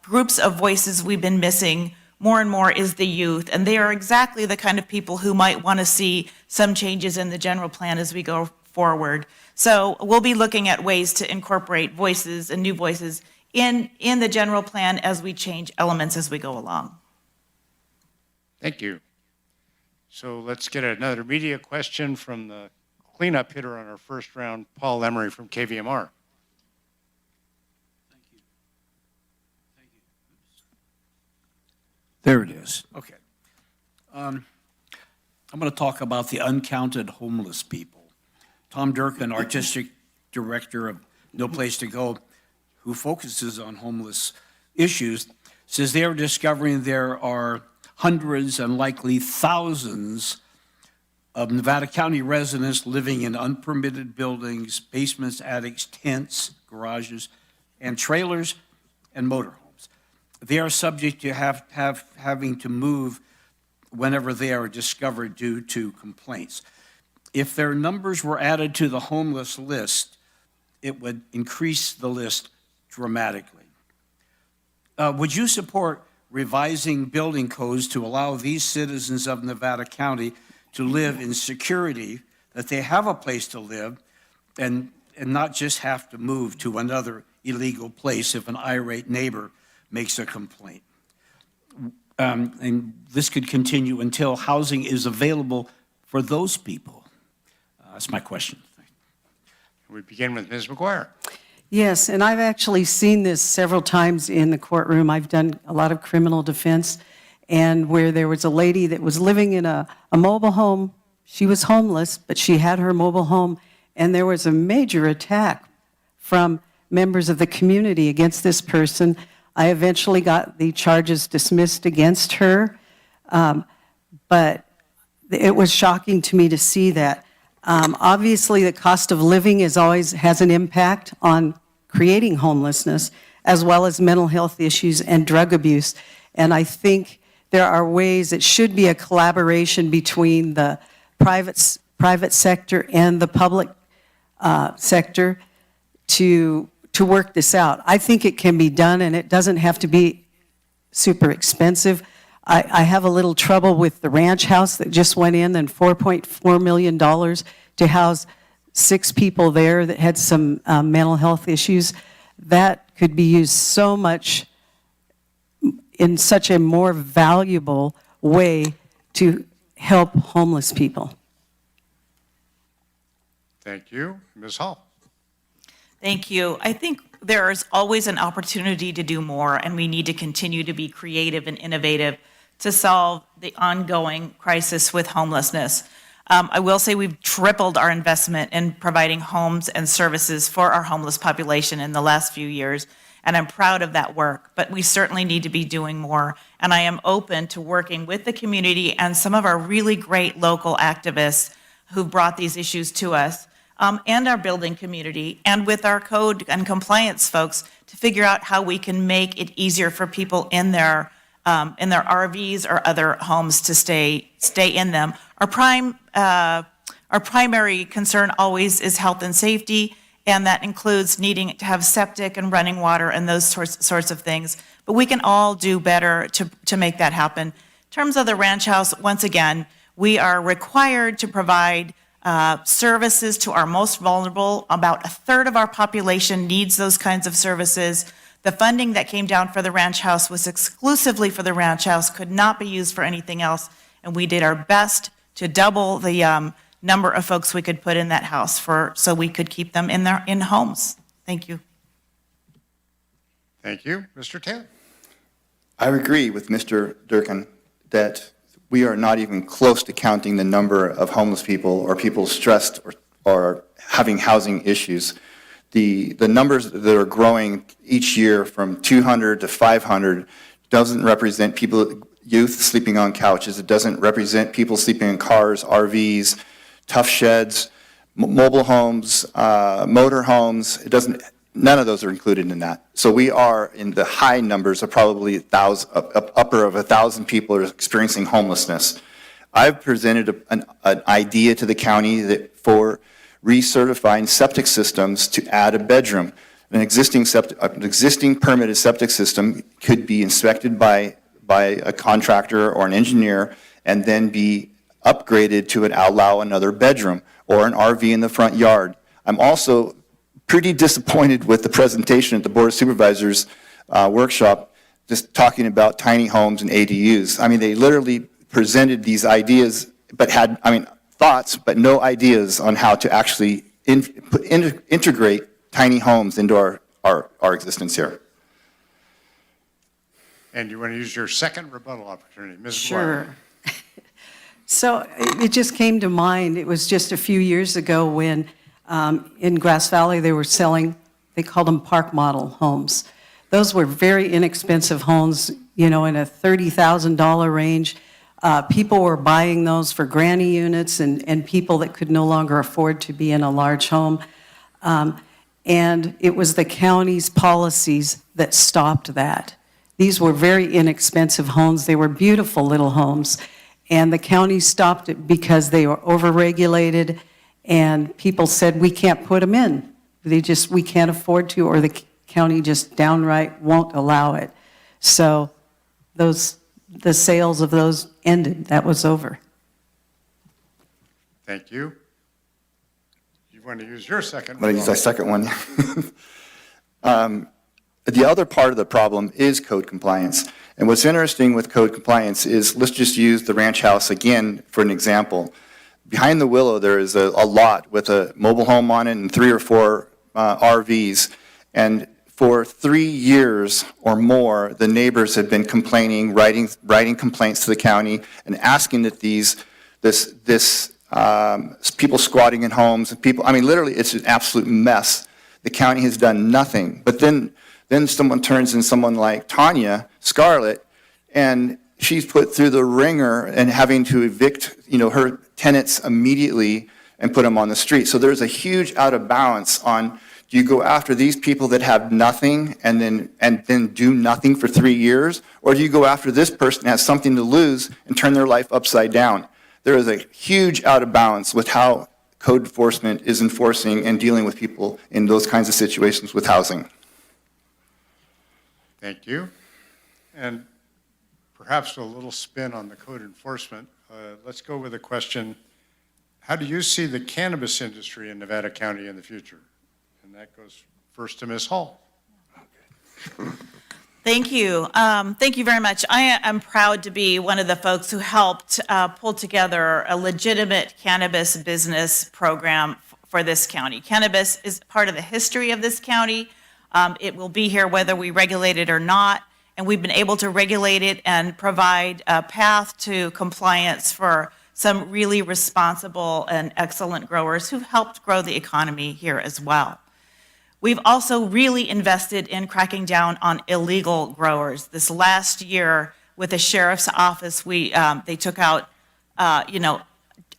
groups of voices we've been missing more and more is the youth, and they are exactly the kind of people who might want to see some changes in the general plan as we go forward. So we'll be looking at ways to incorporate voices and new voices in the general plan as we change elements as we go along. Thank you. So let's get another media question from the cleanup hitter on our first round, Paul Emery from KVMR. There it is. Okay. I'm going to talk about the uncounted homeless people. Tom Durkin, Artistic Director of No Place to Go, who focuses on homeless issues, says they are discovering there are hundreds and likely thousands of Nevada County residents living in unpermitted buildings, basements, attics, tents, garages, and trailers and motorhomes. They are subject to having to move whenever they are discovered due to complaints. If their numbers were added to the homeless list, it would increase the list dramatically. Would you support revising building codes to allow these citizens of Nevada County to live in security, that they have a place to live, and not just have to move to another illegal place if an irate neighbor makes a complaint? And this could continue until housing is available for those people. That's my question. We begin with Ms. McGuire. Yes, and I've actually seen this several times in the courtroom. I've done a lot of criminal defense, and where there was a lady that was living in a mobile home. She was homeless, but she had her mobile home, and there was a major attack from members of the community against this person. I eventually got the charges dismissed against her, but it was shocking to me to see that. Obviously, the cost of living has an impact on creating homelessness, as well as mental health issues and drug abuse. And I think there are ways, it should be a collaboration between the private sector and the public sector to work this out. I think it can be done, and it doesn't have to be super expensive. I have a little trouble with the ranch house that just went in, and $4.4 million to house 6 people there that had some mental health issues. That could be used so much in such a more valuable way to help homeless people. Thank you. Ms. Hall. Thank you. I think there is always an opportunity to do more, and we need to continue to be creative and innovative to solve the ongoing crisis with homelessness. I will say we've tripled our investment in providing homes and services for our homeless population in the last few years, and I'm proud of that work, but we certainly need to be doing more. And I am open to working with the community and some of our really great local activists who've brought these issues to us, and our building community, and with our code and compliance folks to figure out how we can make it easier for people in their RVs or other homes to stay in them. Our primary concern always is health and safety, and that includes needing to have septic and running water and those sorts of things. But we can all do better to make that happen. In terms of the ranch house, once again, we are required to provide services to our most vulnerable. About a third of our population needs those kinds of services. The funding that came down for the ranch house was exclusively for the ranch house, could not be used for anything else, and we did our best to double the number of folks we could put in that house so we could keep them in homes. Thank you. Thank you. Mr. Taylor? I agree with Mr. Durkin that we are not even close to counting the number of homeless people or people stressed or having housing issues. The numbers that are growing each year from 200 to 500 doesn't represent youth sleeping on couches. It doesn't represent people sleeping in cars, RVs, tough sheds, mobile homes, motor homes. None of those are included in that. So we are in the high numbers of probably upper of 1,000 people are experiencing homelessness. I've presented an idea to the county for recertifying septic systems to add a bedroom. An existing permitted septic system could be inspected by a contractor or an engineer and then be upgraded to allow another bedroom or an RV in the front yard. I'm also pretty disappointed with the presentation at the Board of Supervisors workshop, just talking about tiny homes and ADUs. I mean, they literally presented these ideas, but had, thoughts, but no ideas on how to actually integrate tiny homes into our existence here. And you want to use your second rebuttal opportunity. Ms. McGuire. Sure. So it just came to mind, it was just a few years ago when in Grass Valley they were selling, they called them park model homes. Those were very inexpensive homes, in a $30,000 range. People were buying those for granny units and people that could no longer afford to be in a large home. And it was the county's policies that stopped that. These were very inexpensive homes. They were beautiful little homes. And the county stopped it because they were overregulated and people said, we can't put them in. We can't afford to, or the county just downright won't allow it. So the sales of those ended. That was over. Thank you. You want to use your second I'm going to use my rebuttal. second one. The other part of the problem is code compliance. And what's interesting with code compliance is, let's just use the ranch house again for an example. Behind the willow, there is a lot with a mobile home on it and 3 or 4 RVs. And for 3 years or more, the neighbors have been complaining, writing complaints to the county and asking that people squatting in homes and people, literally it's an absolute mess. The county has done nothing. But then someone turns in someone like Tanya Scarlett, and she's put through the ringer and having to evict, her tenants immediately and put them on the street. So there's a huge out of balance on, do you go after these people that have nothing and then do nothing for 3 years? Or do you go after this person that has something to lose and turn their life upside down? There is a huge out of balance with how code enforcement is enforcing and dealing with people in those kinds of situations with housing. Thank you. And perhaps a little spin on the code enforcement. Let's go with a question. How do you see the cannabis industry in Nevada County in the future? And that goes first to Ms. Hall. Thank you. Thank you very much. I am proud to be one of the folks who helped pull together a legitimate cannabis business program for this county. Cannabis is part of the history of this county. It will be here whether we regulate it or not, and we've been able to regulate it and provide a path to compliance for some really responsible and excellent growers who've helped grow the economy here as well. We've also really invested in cracking down on illegal growers. This last year, with the sheriff's office, they took out,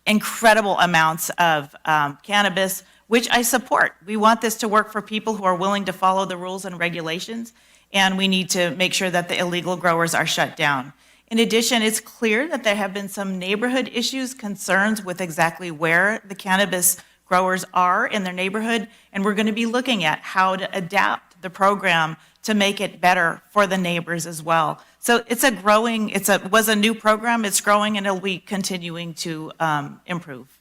incredible amounts of cannabis, which I support. We want this to work for people who are willing to follow the rules and regulations, and we need to make sure that the illegal growers are shut down. In addition, it's clear that there have been some neighborhood issues, concerns with exactly where the cannabis growers are in their neighborhood, and we're going to be looking at how to adapt the program to make it better for the neighbors as well. So it was a new program, it's growing, and it'll be continuing to improve.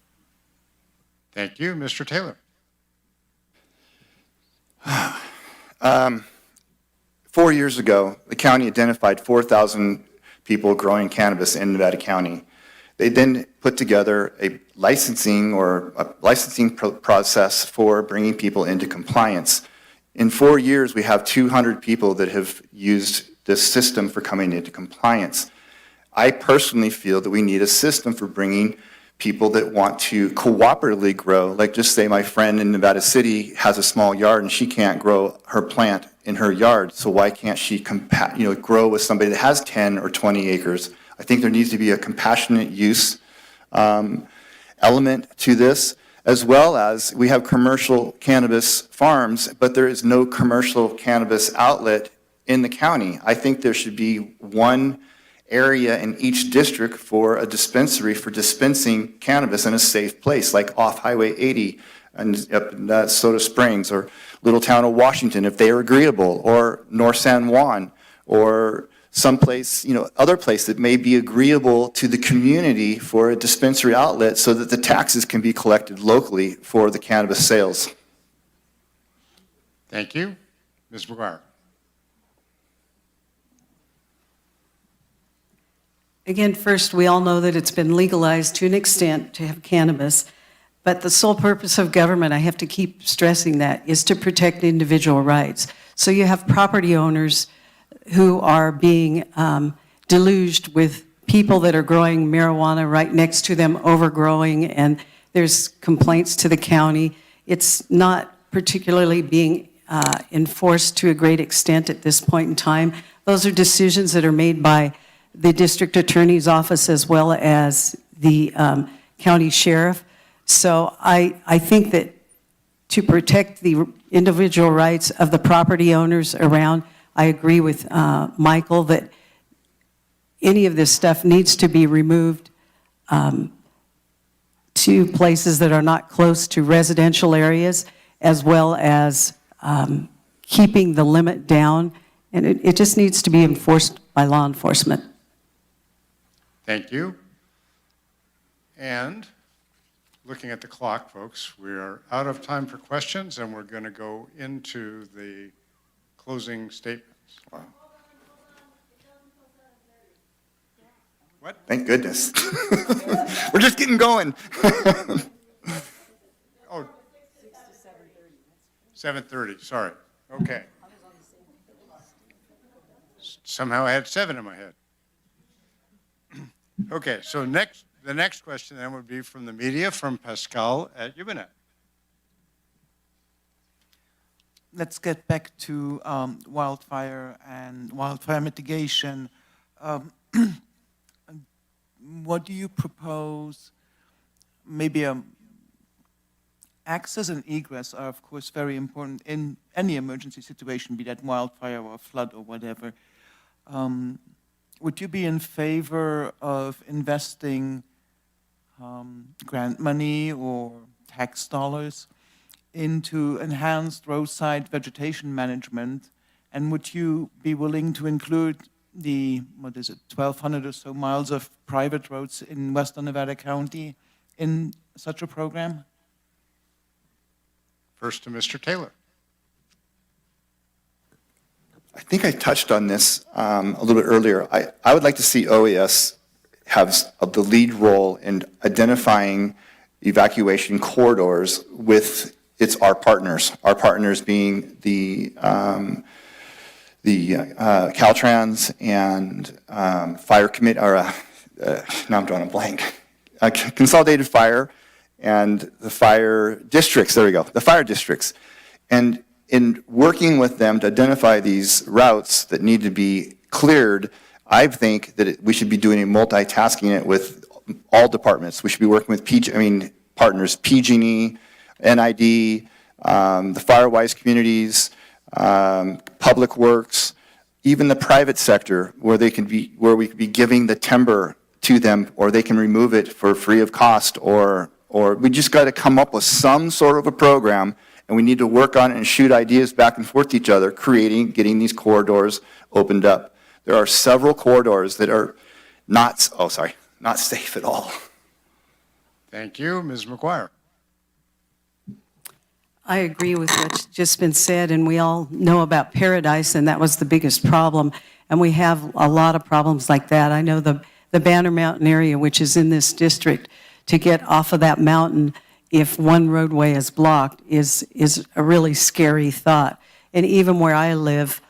Thank you. Mr. Taylor. 4 years ago, the county identified 4,000 people growing cannabis in Nevada County. They then put together a licensing process for bringing people into compliance. In 4 years, we have 200 people that have used this system for coming into compliance. I personally feel that we need a system for bringing people that want to cooperatively grow. Like, just say my friend in Nevada City has a small yard and she can't grow her plant in her yard, so why can't she grow with somebody that has 10 or 20 acres? I think there needs to be a compassionate use element to this, as well as we have commercial cannabis farms, but there is no commercial cannabis outlet in the county. I think there should be one area in each district for a dispensary for dispensing cannabis in a safe place, like off Highway 80 and up in Soda Springs, or Little Town of Washington, if they are agreeable, or North San Juan, or someplace, other place that may be agreeable to the community for a dispensary outlet so that the taxes can be collected locally for the cannabis sales. Thank you. Ms. McGuire. Again, first, we all know that it's been legalized to an extent to have cannabis, but the sole purpose of government, I have to keep stressing that, is to protect individual rights. So you have property owners who are being deluged with people that are growing marijuana right next to them, overgrowing, and there's complaints to the county. It's not particularly being enforced to a great extent at this point in time. Those are decisions that are made by the district attorney's office as well as the county sheriff. So I think that to protect the individual rights of the property owners around, I agree with Michael that any of this stuff needs to be removed to places that are not close to residential areas, as well as keeping the limit down. And it just needs to be enforced by law enforcement. Thank you. And looking at the clock, folks, we are out of time for questions, and we're going to go into the closing statements. Wow. What? Thank goodness. We're just getting going. Oh, 7:30, sorry. Okay. Somehow I had 7 in my head. Okay, so the next question then would be from the media, from Pascal at Ubinet. Let's get back to wildfire and wildfire mitigation. What do you propose? Maybe access and egress are, of course, very important in any emergency situation, be that wildfire or flood or whatever. Would you be in favor of investing grant money or tax dollars into enhanced roadside vegetation management? And would you be willing to include the, 1,200 or so miles of private roads in western Nevada County in such a program? First to Mr. Taylor. I think I touched on this a little bit earlier. I would like to see OAS have the lead role in identifying evacuation corridors with our partners being the Caltrans and Fire Committee, or now I'm drawing a blank, Consolidated Fire and the fire districts, there we go, the fire districts. And in working with them to identify these routes that need to be cleared, I think that we should be doing multitasking it with all departments. We should be working with partners, PG&E, NID, the Firewise communities, Public Works, even the private sector, where we could be giving the timber to them, or they can remove it for free of cost, or we just got to come up with some sort of a program, and we need to work on it and shoot ideas back and forth to each other, getting these corridors opened up. There are several corridors that are not safe at all. Thank you. Ms. McGuire. I agree with what's just been said, and we all know about Paradise, and that was the biggest problem. And we have a lot of problems like that. I know the Banner Mountain area, which is in this district, to get off of that mountain if one roadway is blocked is a really scary thought. And even where I live,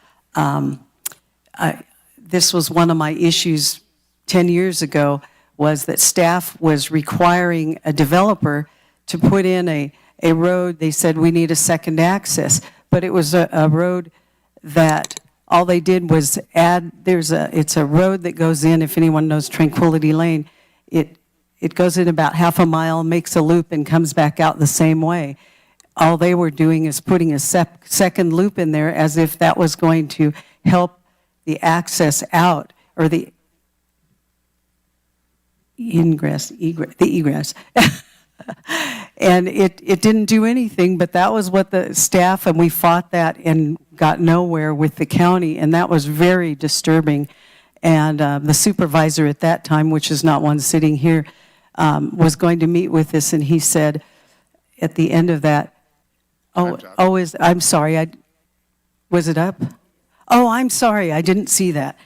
this was one of my issues 10 years ago, was that staff was requiring a developer to put in a road. They said we need a second access, but it was a road that all they did was add, it's a road that goes in, if anyone knows Tranquility Lane, it goes in about half a mile, makes a loop, and comes back out the same way. All they were doing is putting a second loop in there as if that was going to help the access out, or the egress. And it didn't do anything, but that was what the staff, and we fought that and got nowhere with the county, and that was very disturbing. And the supervisor at that time, which is not one sitting here, was going to meet with us, and he said at the end of that, I'm sorry, was it up? Oh, I'm sorry, I didn't see that.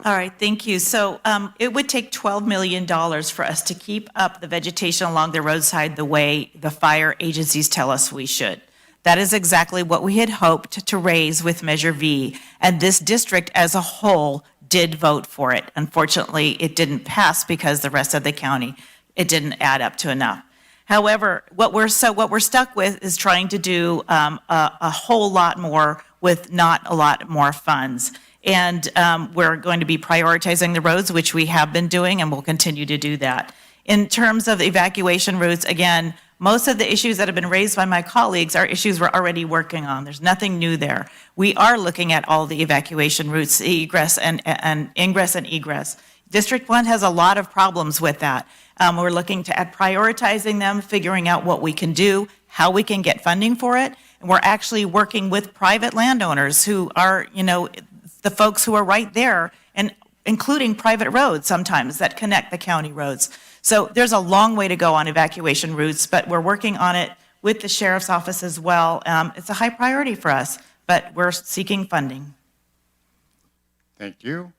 All right, thank you. So it would take $12 million for us to keep up the vegetation along the roadside the way the fire agencies tell us we should. That is exactly what we had hoped to raise with Measure V, and this district as a whole did vote for it. Unfortunately, it didn't pass because the rest of the county, it didn't add up to enough. However, what we're stuck with is trying to do a whole lot more with not a lot more funds. And we're going to be prioritizing the roads, which we have been doing, and we'll continue to do that. In terms of evacuation routes, again, most of the issues that have been raised by my colleagues are issues we're already working on. There's nothing new there. We are looking at all the evacuation routes, egress and ingress and egress. District 1 has a lot of problems with that. We're looking at prioritizing them, figuring out what we can do, how we can get funding for it. And we're actually working with private landowners who are, the folks who are right there, and including private roads sometimes that connect the county roads. So there's a long way to go on evacuation routes, but we're working on it with the sheriff's office as well. It's a high priority for us, but we're seeking funding. Thank you.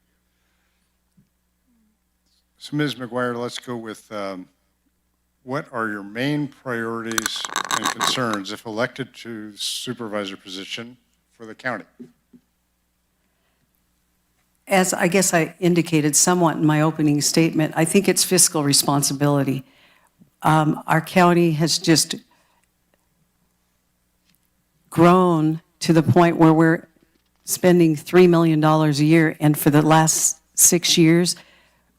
So Ms. McGuire, let's go with what are your main priorities and concerns if elected to the supervisor position for the county? As I guess I indicated somewhat in my opening statement, I think it's fiscal responsibility. Our county has just grown to the point where we're spending $3 million a year, and for the last 6 years,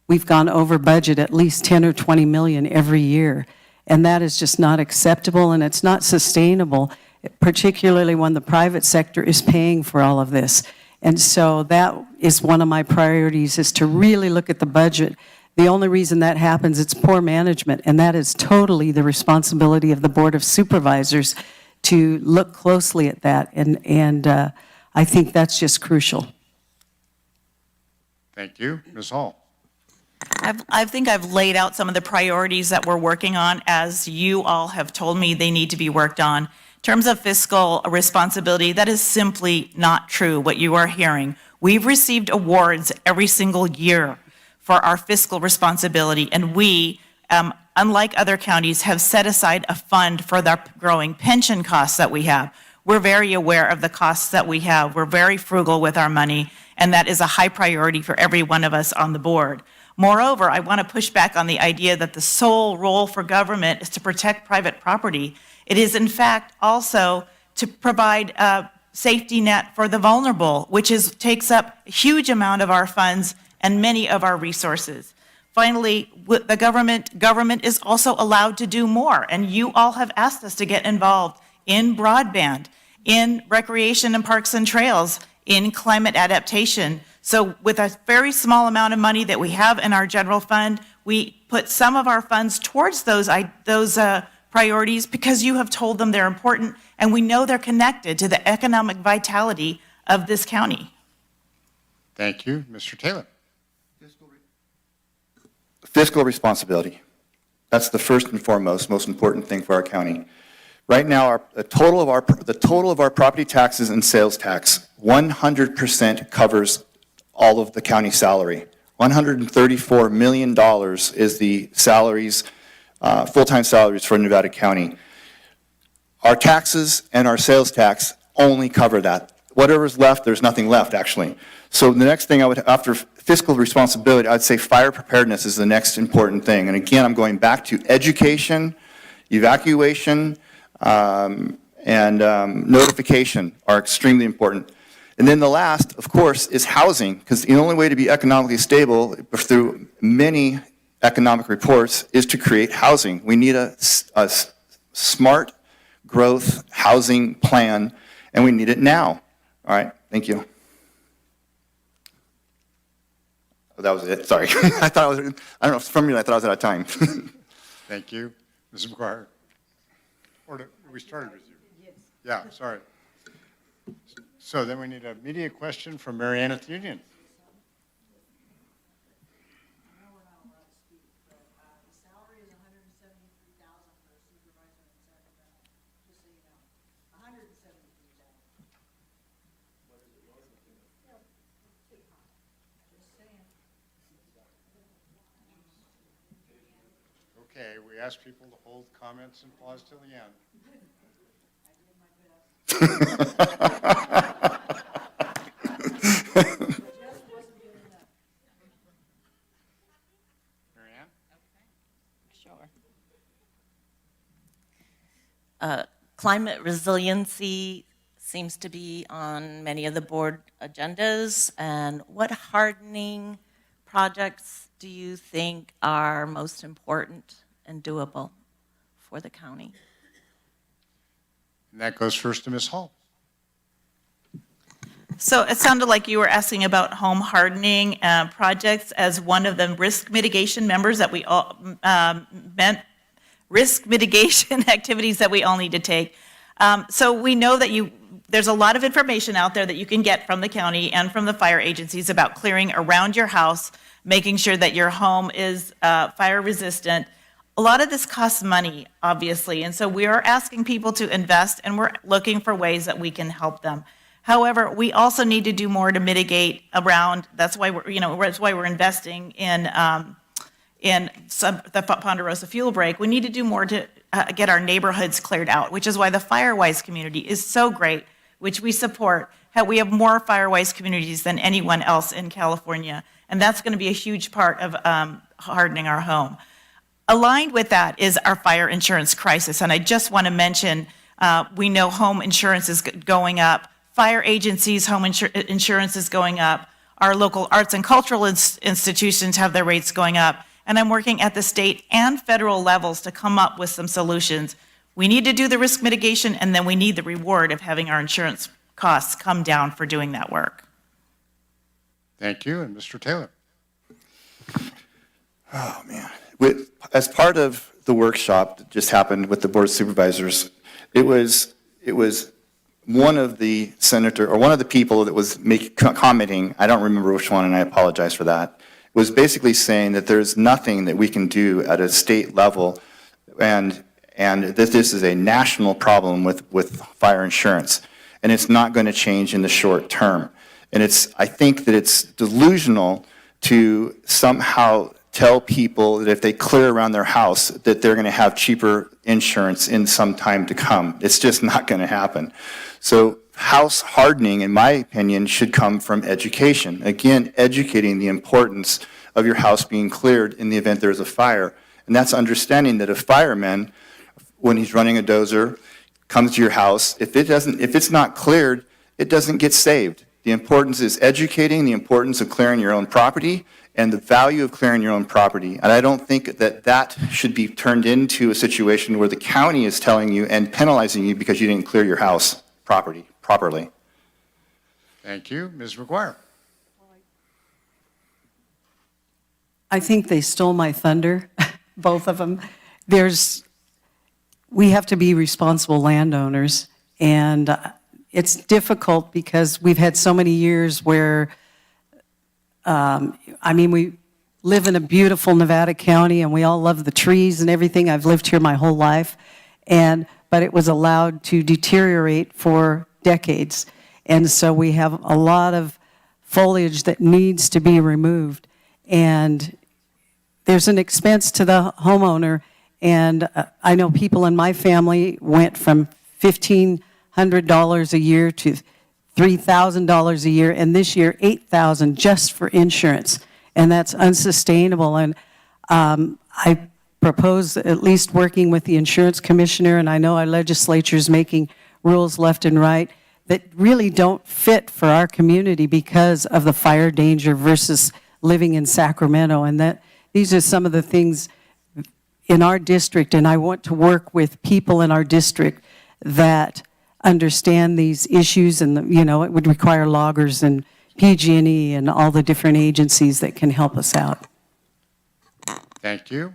we've gone over budget at least 10 or 20 million every year. And that is just not acceptable, and it's not sustainable, particularly when the private sector is paying for all of this. And so that is one of my priorities, is to really look at the budget. The only reason that happens, it's poor management, and that is totally the responsibility of the Board of Supervisors to look closely at that, and I think that's just crucial. Thank you. Ms. Hall. I think I've laid out some of the priorities that we're working on, as you all have told me they need to be worked on. In terms of fiscal responsibility, that is simply not true, what you are hearing. We've received awards every single year for our fiscal responsibility, and we, unlike other counties, have set aside a fund for the growing pension costs that we have. We're very aware of the costs that we have. We're very frugal with our money, and that is a high priority for every one of us on the board. Moreover, I want to push back on the idea that the sole role for government is to protect private property. It is, in fact, also to provide a safety net for the vulnerable, which takes up a huge amount of our funds and many of our resources. Finally, the government is also allowed to do more, and you all have asked us to get involved in broadband, in recreation and parks and trails, in climate adaptation. So with a very small amount of money that we have in our general fund, we put some of our funds towards those priorities because you have told them they're important, and we know they're connected to the economic vitality of this county. Thank you. Mr. Taylor. Fiscal responsibility. That's the first and foremost, most important thing for our county. Right now, the total of our property taxes and sales tax, 100% covers all of the county salary. $134 million is the salaries, full-time salaries for Nevada County. Our taxes and our sales tax only cover that. Whatever's left, there's nothing left, actually. So the next thing after fiscal responsibility, I'd say fire preparedness is the next important thing. And again, I'm going back to education, evacuation, and notification are extremely important. And then the last, of course, is housing, because the only way to be economically stable through many economic reports is to create housing. We need a smart growth housing plan, and we need it now. All right, thank you. Oh, that was it, sorry. I don't know, from me, I thought I was out of time. Thank you. Mrs. McGuire. Or we started with you? Yes. Yeah, sorry. So then we need a media question from Marianne at the Union. Okay, we ask people to hold comments and applause till the end. Marianne? Sure. Climate resiliency seems to be on many of the board agendas. And what hardening projects do you think are most important and doable for the county? And that goes first to Ms. Hall. So it sounded like you were asking about home hardening projects as one of the risk mitigation members that we all meant risk mitigation activities that we all need to take. So we know that there's a lot of information out there that you can get from the county and from the fire agencies about clearing around your house, making sure that your home is fire resistant. A lot of this costs money, obviously, and so we are asking people to invest, and we're looking for ways that we can help them. However, we also need to do more to mitigate around. That's why we're investing in the Ponderosa fuel break. We need to do more to get our neighborhoods cleared out, which is why the Firewise community is so great, which we support. We have more Firewise communities than anyone else in California, and that's going to be a huge part of hardening our home. Aligned with that is our fire insurance crisis, and I just want to mention, we know home insurance is going up, fire agencies' home insurance is going up, our local arts and cultural institutions have their rates going up, and I'm working at the state and federal levels to come up with some solutions. We need to do the risk mitigation, and then we need the reward of having our insurance costs come down for doing that work. Thank you. And Mr. Taylor. Oh, man. As part of the workshop that just happened with the Board of Supervisors, it was one of the people that was commenting, I don't remember which one, and I apologize for that, was basically saying that there's nothing that we can do at a state level, and that this is a national problem with fire insurance, and it's not going to change in the short term. And I think that it's delusional to somehow tell people that if they clear around their house that they're going to have cheaper insurance in some time to come. It's just not going to happen. So house hardening, in my opinion, should come from education. Again, educating the importance of your house being cleared in the event there's a fire. And that's understanding that a fireman when he's running a dozer, comes to your house. If it's not cleared, it doesn't get saved. The importance is educating, the importance of clearing your own property, and the value of clearing your own property. And I don't think that should be turned into a situation where the county is telling you and penalizing you because you didn't clear your house properly. Thank you. Ms. McGuire. I think they stole my thunder, both of them. We have to be responsible landowners, and it's difficult because we've had so many years where, we live in a beautiful Nevada County, and we all love the trees and everything. I've lived here my whole life, but it was allowed to deteriorate for decades. And so we have a lot of foliage that needs to be removed. And there's an expense to the homeowner. And I know people in my family went from $1,500 a year to $3,000 a year, and this year $8,000 just for insurance. And that's unsustainable. And I propose at least working with the insurance commissioner, and I know our legislature is making rules left and right that really don't fit for our community because of the fire danger versus living in Sacramento. And that these are some of the things in our district, and I want to work with people in our district that understand these issues, and it would require loggers and PG&E and all the different agencies that can help us out. Thank you.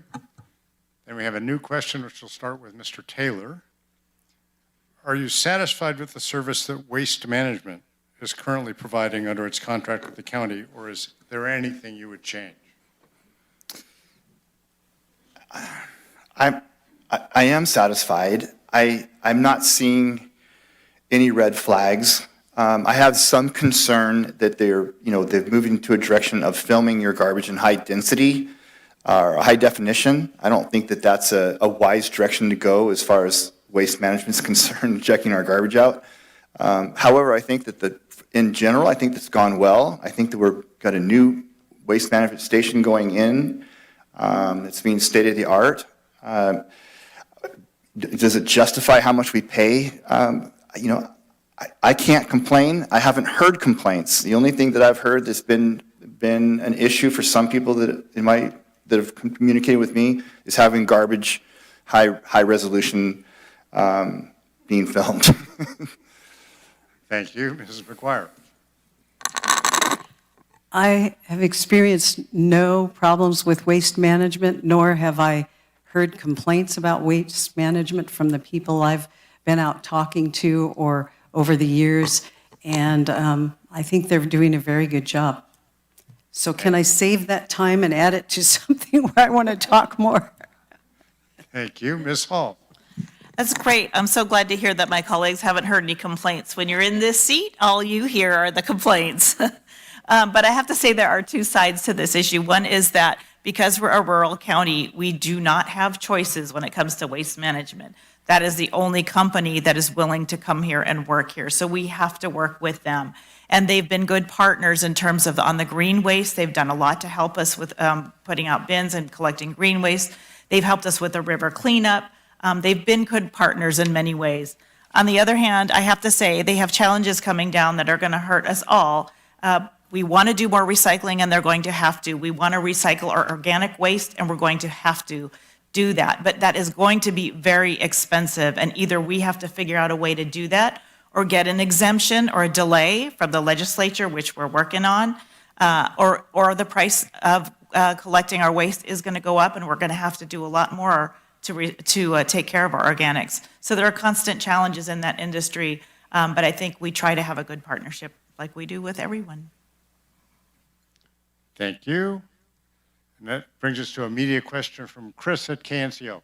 Then we have a new question, which will start with Mr. Taylor. Are you satisfied with the service that Waste Management is currently providing under its contract with the county, or is there anything you would change? I am satisfied. I'm not seeing any red flags. I have some concern that they're moving into a direction of filming your garbage in high density or high definition. I don't think that that's a wise direction to go as far as Waste Management is concerned, checking our garbage out. However, I think that in general, I think that's gone well. I think that we've got a new waste management station going in. It's being state of the art. Does it justify how much we pay? I can't complain. I haven't heard complaints. The only thing that I've heard that's been an issue for some people that have communicated with me is having garbage, high resolution, being filmed. Thank you. Mrs. McGuire. I have experienced no problems with waste management, nor have I heard complaints about waste management from the people I've been out talking to or over the years, and I think they're doing a very good job. So can I save that time and add it to something where I want to talk more? Thank you. Ms. Hall. That's great. I'm so glad to hear that my colleagues haven't heard any complaints. When you're in this seat, all you hear are the complaints. But I have to say there are two sides to this issue. One is that because we're a rural county, we do not have choices when it comes to waste management. That is the only company that is willing to come here and work here. So we have to work with them. And they've been good partners in terms of on the green waste. They've done a lot to help us with putting out bins and collecting green waste. They've helped us with the river cleanup. They've been good partners in many ways. On the other hand, I have to say they have challenges coming down that are going to hurt us all. We want to do more recycling, and they're going to have to. We want to recycle our organic waste, and we're going to have to do that. But that is going to be very expensive, and either we have to figure out a way to do that or get an exemption or a delay from the legislature, which we're working on, or the price of collecting our waste is going to go up, and we're going to have to do a lot more to take care of our organics. So there are constant challenges in that industry, but I think we try to have a good partnership like we do with everyone. Thank you. And that brings us to a media question from Chris at KNCO.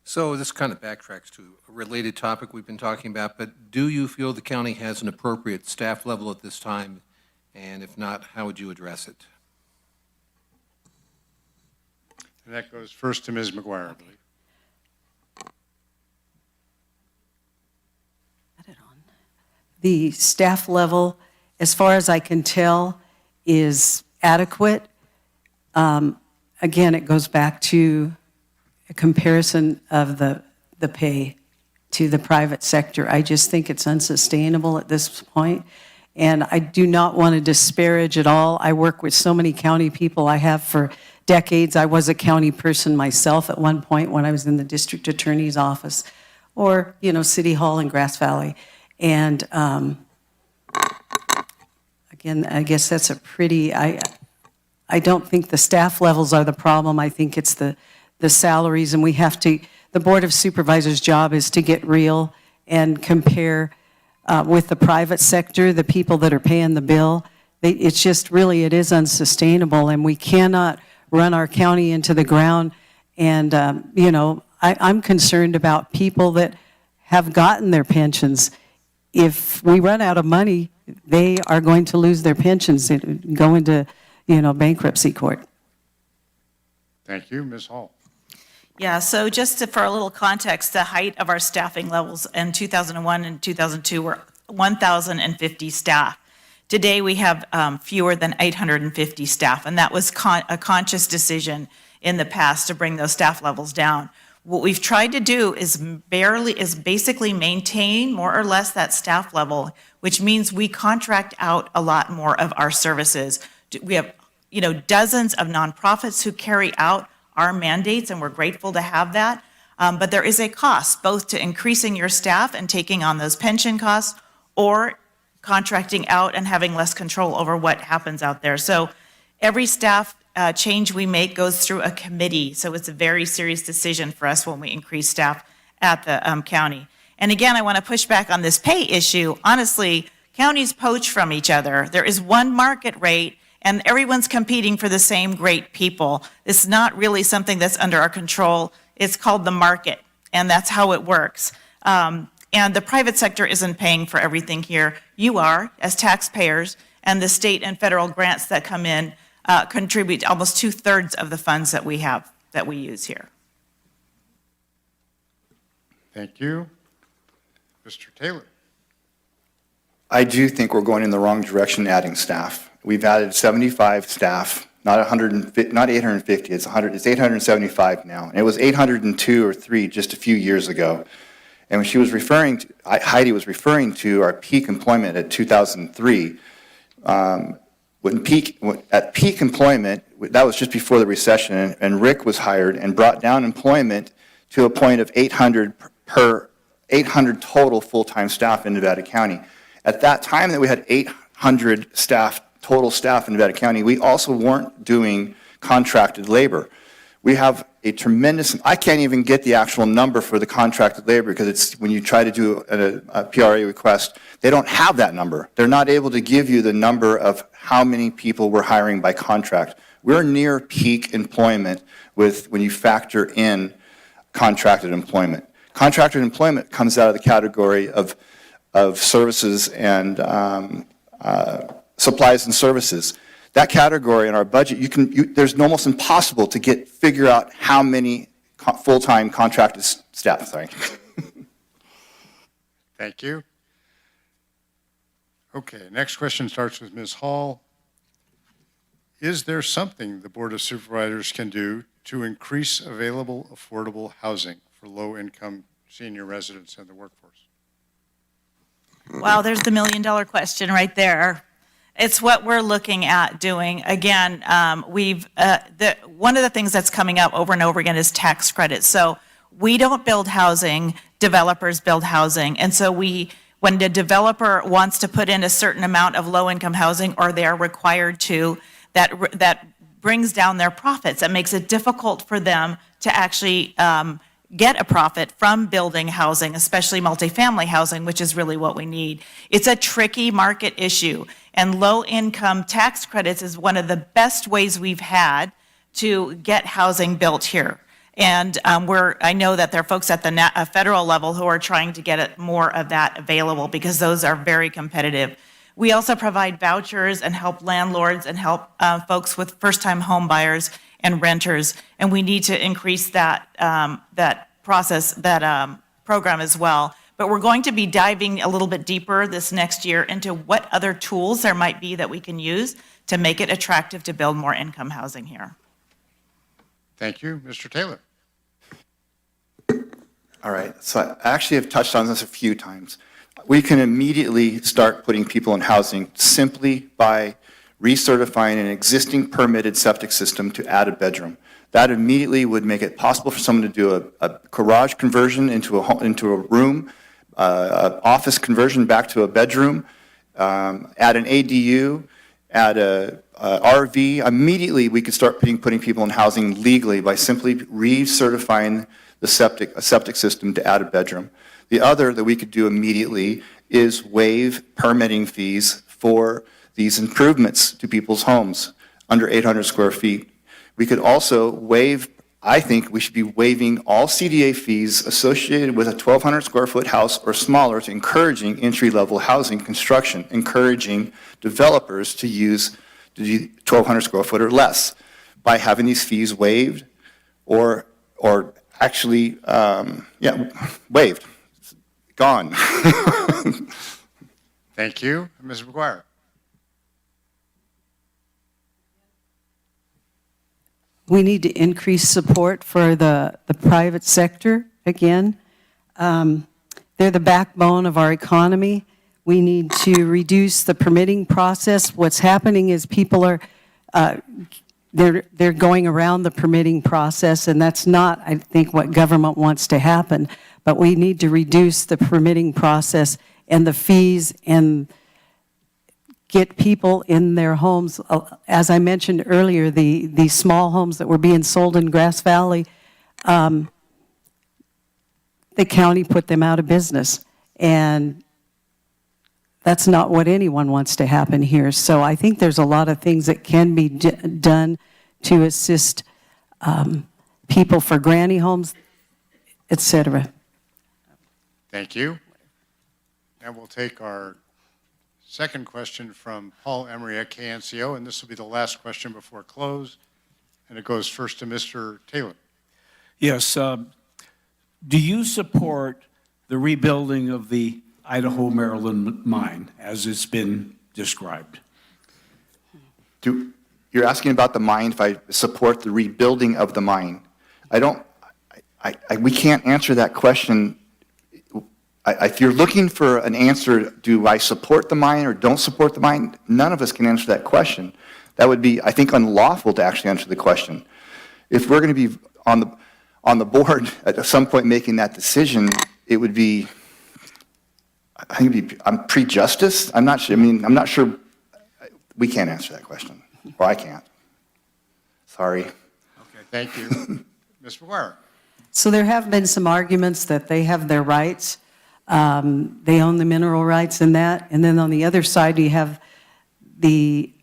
So this kind of backtracks to a related topic we've been talking about, but do you feel the county has an appropriate staff level at this time? And if not, how would you address it? And that goes first to Ms. McGuire, I believe. The staff level, as far as I can tell, is adequate. Again, it goes back to a comparison of the pay to the private sector. I just think it's unsustainable at this point. And I do not want to disparage at all. I work with so many county people. I have for decades. I was a county person myself at one point when I was in the district attorney's office or, City Hall in Grass Valley. And again, I guess that's a pretty, I don't think the staff levels are the problem. I think it's the salaries, and we have to, the Board of Supervisors' job is to get real and compare with the private sector, the people that are paying the bill. It's just really, it is unsustainable, and we cannot run our county into the ground. And, I'm concerned about people that have gotten their pensions. If we run out of money, they are going to lose their pensions and go into, bankruptcy court. Thank you. Ms. Hall. Yeah, so for a little context, the height of our staffing levels in 2001 and 2002 were 1,050 staff. Today, we have fewer than 850 staff, and that was a conscious decision in the past to bring those staff levels down. What we've tried to do is basically maintain more or less that staff level, which means we contract out a lot more of our services. We have, dozens of nonprofits who carry out our mandates, and we're grateful to have that. But there is a cost, both to increasing your staff and taking on those pension costs, or contracting out and having less control over what happens out there. So every staff change we make goes through a committee. So it's a very serious decision for us when we increase staff at the county. And again, I want to push back on this pay issue. Honestly, counties poach from each other. There is one market rate, and everyone's competing for the same great people. It's not really something that's under our control. It's called the market, and that's how it works. And the private sector isn't paying for everything here. You are, as taxpayers, and the state and federal grants that come in contribute almost 2/3 of the funds that we have, that we use here. Thank you. Mr. Taylor. I do think we're going in the wrong direction adding staff. We've added 75 staff, not 150, not 850, it's 875 now. And it was 802 or 3 just a few years ago. And when she was referring to, Heidi was referring to our peak employment at 2003. At peak employment, that was just before the recession, and Rick was hired and brought down employment to a point of 800 total full-time staff in Nevada County. At that time that we had 800 total staff in Nevada County, we also weren't doing contracted labor. We have a tremendous, I can't even get the actual number for the contracted labor because it's, when you try to do a PRA request, they don't have that number. They're not able to give you the number of how many people we're hiring by contract. We're near peak employment when you factor in contracted employment. Contracted employment comes out of the category of services and supplies and services. That category in our budget, there's almost impossible to figure out how many full-time contracted staff, sorry. Thank you. Okay, next question starts with Ms. Hall. Is there something the Board of Supervisors can do to increase available affordable housing for low-income senior residents in the workforce? Wow, there's the million-dollar question right there. It's what we're looking at doing. Again, one of the things that's coming up over and over again is tax credits. So we don't build housing, developers build housing. And so when the developer wants to put in a certain amount of low-income housing, or they are required to, that brings down their profits. That makes it difficult for them to actually get a profit from building housing, especially multifamily housing, which is really what we need. It's a tricky market issue, and low-income tax credits is one of the best ways we've had to get housing built here. And I know that there are folks at the federal level who are trying to get more of that available because those are very competitive. We also provide vouchers and help landlords and help folks with first-time home buyers and renters, and we need to increase that program as well. But we're going to be diving a little bit deeper this next year into what other tools there might be that we can use to make it attractive to build more income housing here. Thank you. Mr. Taylor. All right, so I actually have touched on this a few times. We can immediately start putting people in housing simply by recertifying an existing permitted septic system to add a bedroom. That immediately would make it possible for someone to do a garage conversion into a room, office conversion back to a bedroom, add an ADU, add a RV. Immediately, we could start putting people in housing legally by simply recertifying a septic system to add a bedroom. The other that we could do immediately is waive permitting fees for these improvements to people's homes under 800 square feet. We could also waive, I think we should be waiving all CDA fees associated with a 1,200 square foot house or smaller, to encouraging entry-level housing construction, encouraging developers to use the 1,200 square foot or less by having these fees waived or actually, waived, gone. Thank you. Ms. McGuire. We need to increase support for the private sector again. They're the backbone of our economy. We need to reduce the permitting process. What's happening is people are, they're going around the permitting process, and that's not, I think, what government wants to happen. But we need to reduce the permitting process and the fees and get people in their homes. As I mentioned earlier, the small homes that were being sold in Grass Valley, the county put them out of business. And that's not what anyone wants to happen here. So I think there's a lot of things that can be done to assist people for granny homes, et cetera. Thank you. And we'll take our second question from Paul Emery at KNCO, and this will be the last question before close. And it goes first to Mr. Taylor. Yes. Do you support the rebuilding of the Idaho-Maryland mine as it's been described? You're asking about the mine, if I support the rebuilding of the mine. We can't answer that question. If you're looking for an answer, do I support the mine or don't support the mine? None of us can answer that question. That would be, I think, unlawful to actually answer the question. If we're going to be on the board at some point making that decision, it would be, I think it'd be, I'm pre-justice. I'm not sure, we can't answer that question, or I can't. Sorry. Okay, thank you. Ms. McGuire. So there have been some arguments that they have their rights. They own the mineral rights in that. And then on the other side, you have the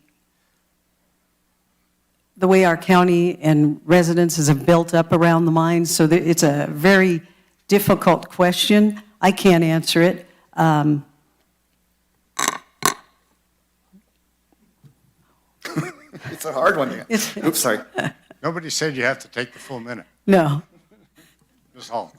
way our county and residences have built up around the mines. So it's a very difficult question. I can't answer it. It's a hard one. Oops, sorry. Nobody said you have to take the full minute. No. Ms. Hall.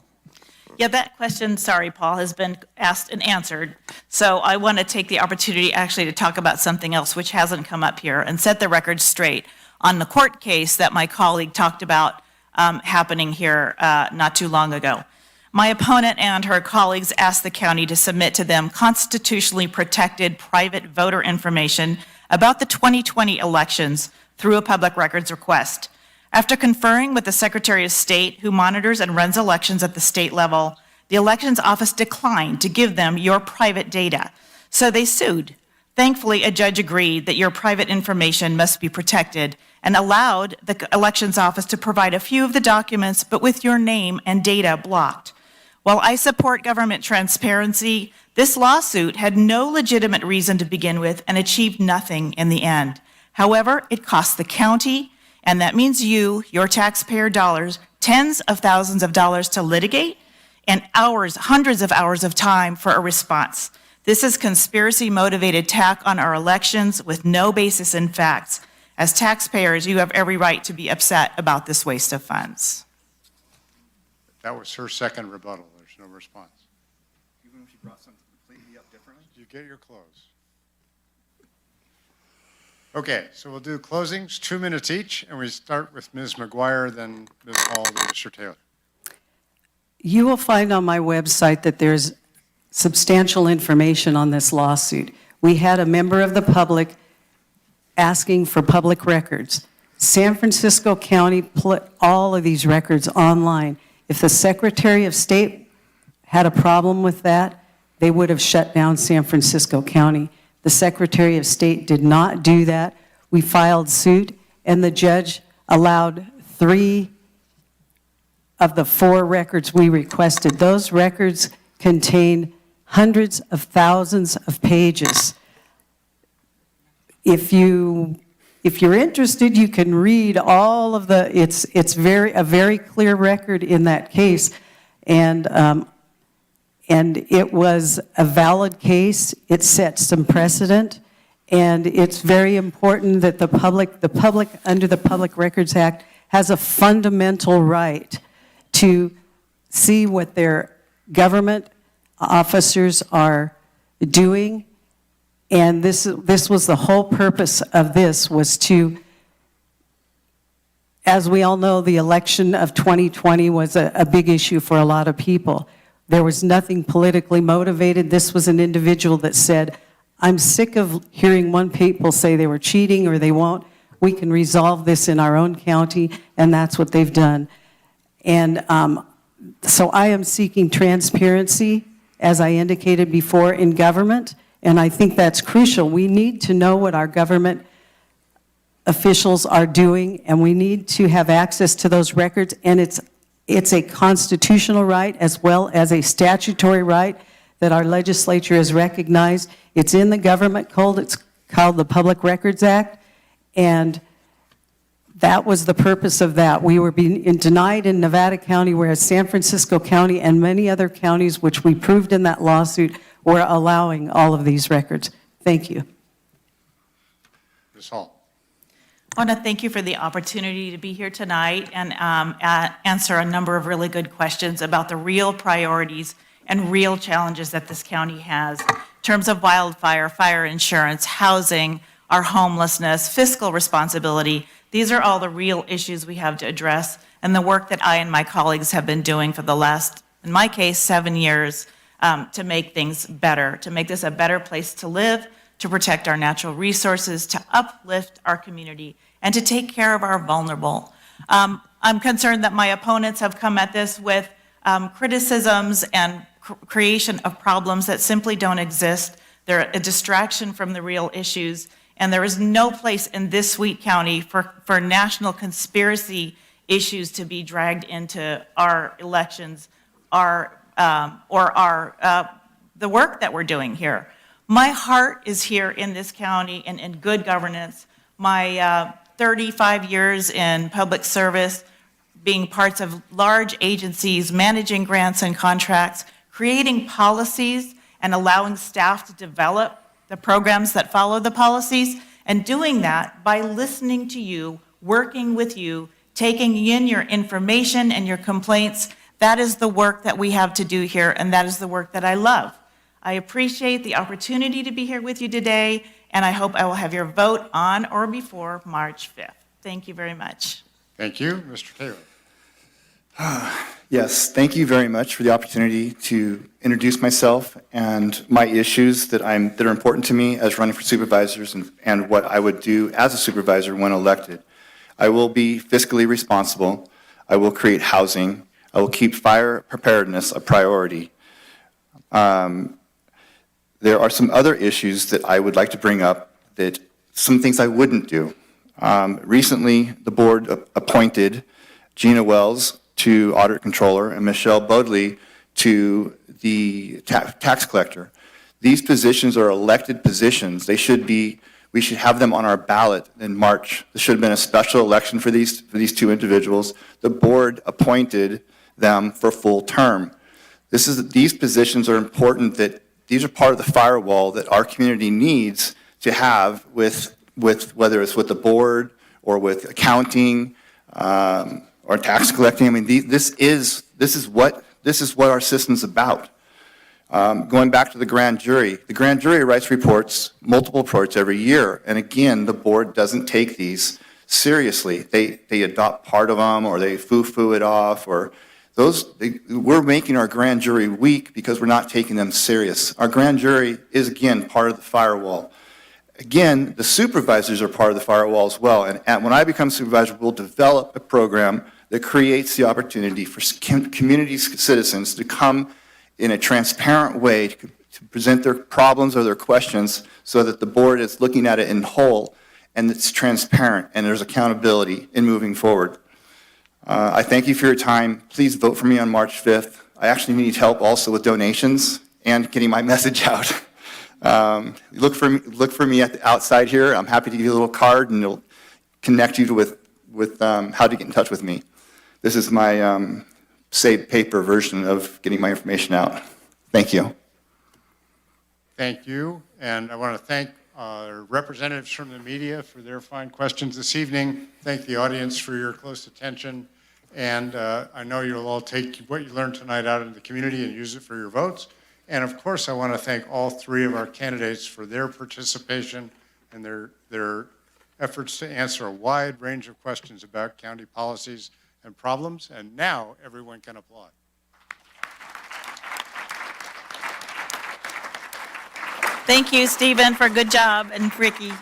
Yeah, that question, sorry, Paul, has been asked and answered. So I want to take the opportunity actually to talk about something else which hasn't come up here and set the record straight on the court case that my colleague talked about happening here not too long ago. My opponent and her colleagues asked the county to submit to them constitutionally protected private voter information about the 2020 elections through a public records request. After conferring with the Secretary of State, who monitors and runs elections at the state level, the Elections Office declined to give them your private data. So they sued. Thankfully, a judge agreed that your private information must be protected and allowed the Elections Office to provide a few of the documents, but with your name and data blocked. While I support government transparency, this lawsuit had no legitimate reason to begin with and achieved nothing in the end. However, it cost the county, and that means you, your taxpayer dollars, tens of thousands of dollars to litigate, and hours, hundreds of hours of time for a response. This is conspiracy-motivated attack on our elections with no basis in facts. As taxpayers, you have every right to be upset about this waste of funds. That was her second rebuttal. There's no response. Even if you brought something completely up differently? Did you get your close? Okay, so we'll do closings, 2 minutes each, and we start with Ms. McGuire, then Ms. Hall, then Mr. Taylor. You will find on my website that there's substantial information on this lawsuit. We had a member of the public asking for public records. San Francisco County put all of these records online. If the Secretary of State had a problem with that, they would have shut down San Francisco County. The Secretary of State did not do that. We filed suit, and the judge allowed 3 of the 4 records we requested. Those records contain hundreds of thousands of pages. If you're interested, you can read all of the, it's a very clear record in that case. And it was a valid case. It set some precedent. And it's very important that the public under the Public Records Act has a fundamental right to see what their government officers are doing. And this was the whole purpose of this, was to, as we all know, the election of 2020 was a big issue for a lot of people. There was nothing politically motivated. This was an individual that said, I'm sick of hearing one people say they were cheating or they won't. We can resolve this in our own county, and that's what they've done. And so I am seeking transparency, as I indicated before, in government, and I think that's crucial. We need to know what our government officials are doing, and we need to have access to those records, and it's a constitutional right as well as a statutory right that our legislature has recognized. It's in the government code. It's called the Public Records Act, and that was the purpose of that. We were being denied in Nevada County, whereas San Francisco County and many other counties, which we proved in that lawsuit, were allowing all of these records. Thank you. Ms. Hall. I want to thank you for the opportunity to be here tonight and answer a number of really good questions about the real priorities and real challenges that this county has in terms of wildfire, fire insurance, housing, our homelessness, fiscal responsibility. These are all the real issues we have to address, and the work that I and my colleagues have been doing for the last, in my case, 7 years, to make things better, to make this a better place to live, to protect our natural resources, to uplift our community, and to take care of our vulnerable. I'm concerned that my opponents have come at this with criticisms and creation of problems that simply don't exist. They're a distraction from the real issues, and there is no place in this sweet county for national conspiracy issues to be dragged into our elections, the work that we're doing here. My heart is here in this county and in good governance. My 35 years in public service, being parts of large agencies, managing grants and contracts, creating policies and allowing staff to develop the programs that follow the policies, and doing that by listening to you, working with you, taking in your information and your complaints. That is the work that we have to do here, and that is the work that I love. I appreciate the opportunity to be here with you today, and I hope I will have your vote on or before March 5th. Thank you very much. Thank you. Mr. Taylor. Yes, thank you very much for the opportunity to introduce myself and my issues that are important to me as running for supervisors and what I would do as a supervisor when elected. I will be fiscally responsible. I will create housing. I will keep fire preparedness a priority. There are some other issues that I would like to bring up, that some things I wouldn't do. Recently, the board appointed Gina Wells to audit controller and Michelle Bodley to the tax collector. These positions are elected positions. We should have them on our ballot in March. There should have been a special election for these two individuals. The board appointed them for full term. These positions are important, that these are part of the firewall that our community needs to have with whether it's with the board or with accounting or tax collecting. I mean, this is what our system's about. Going back to the grand jury writes reports, multiple reports every year, and again, the board doesn't take these seriously. They adopt part of them, or they foo-foo it off, or we're making our grand jury weak because we're not taking them serious. Our grand jury is, again, part of the firewall. Again, the supervisors are part of the firewall as well. And when I become supervisor, we'll develop a program that creates the opportunity for community citizens to come in a transparent way to present their problems or their questions so that the board is looking at it in whole and it's transparent and there's accountability in moving forward. I thank you for your time. Please vote for me on March 5th. I actually need help also with donations and getting my message out. Look for me at the outside here. I'm happy to give you a little card and it'll connect you with how to get in touch with me. This is my saved paper version of getting my information out. Thank you. Thank you. And I want to thank our representatives from the media for their fine questions this evening. Thank the audience for your close attention. And I know you'll all take what you learned tonight out into the community and use it for your votes. And of course, I want to thank all three of our candidates for their participation and their efforts to answer a wide range of questions about county policies and problems. And now everyone can applaud. Thank you, Stephen, for a good job, and Ricky.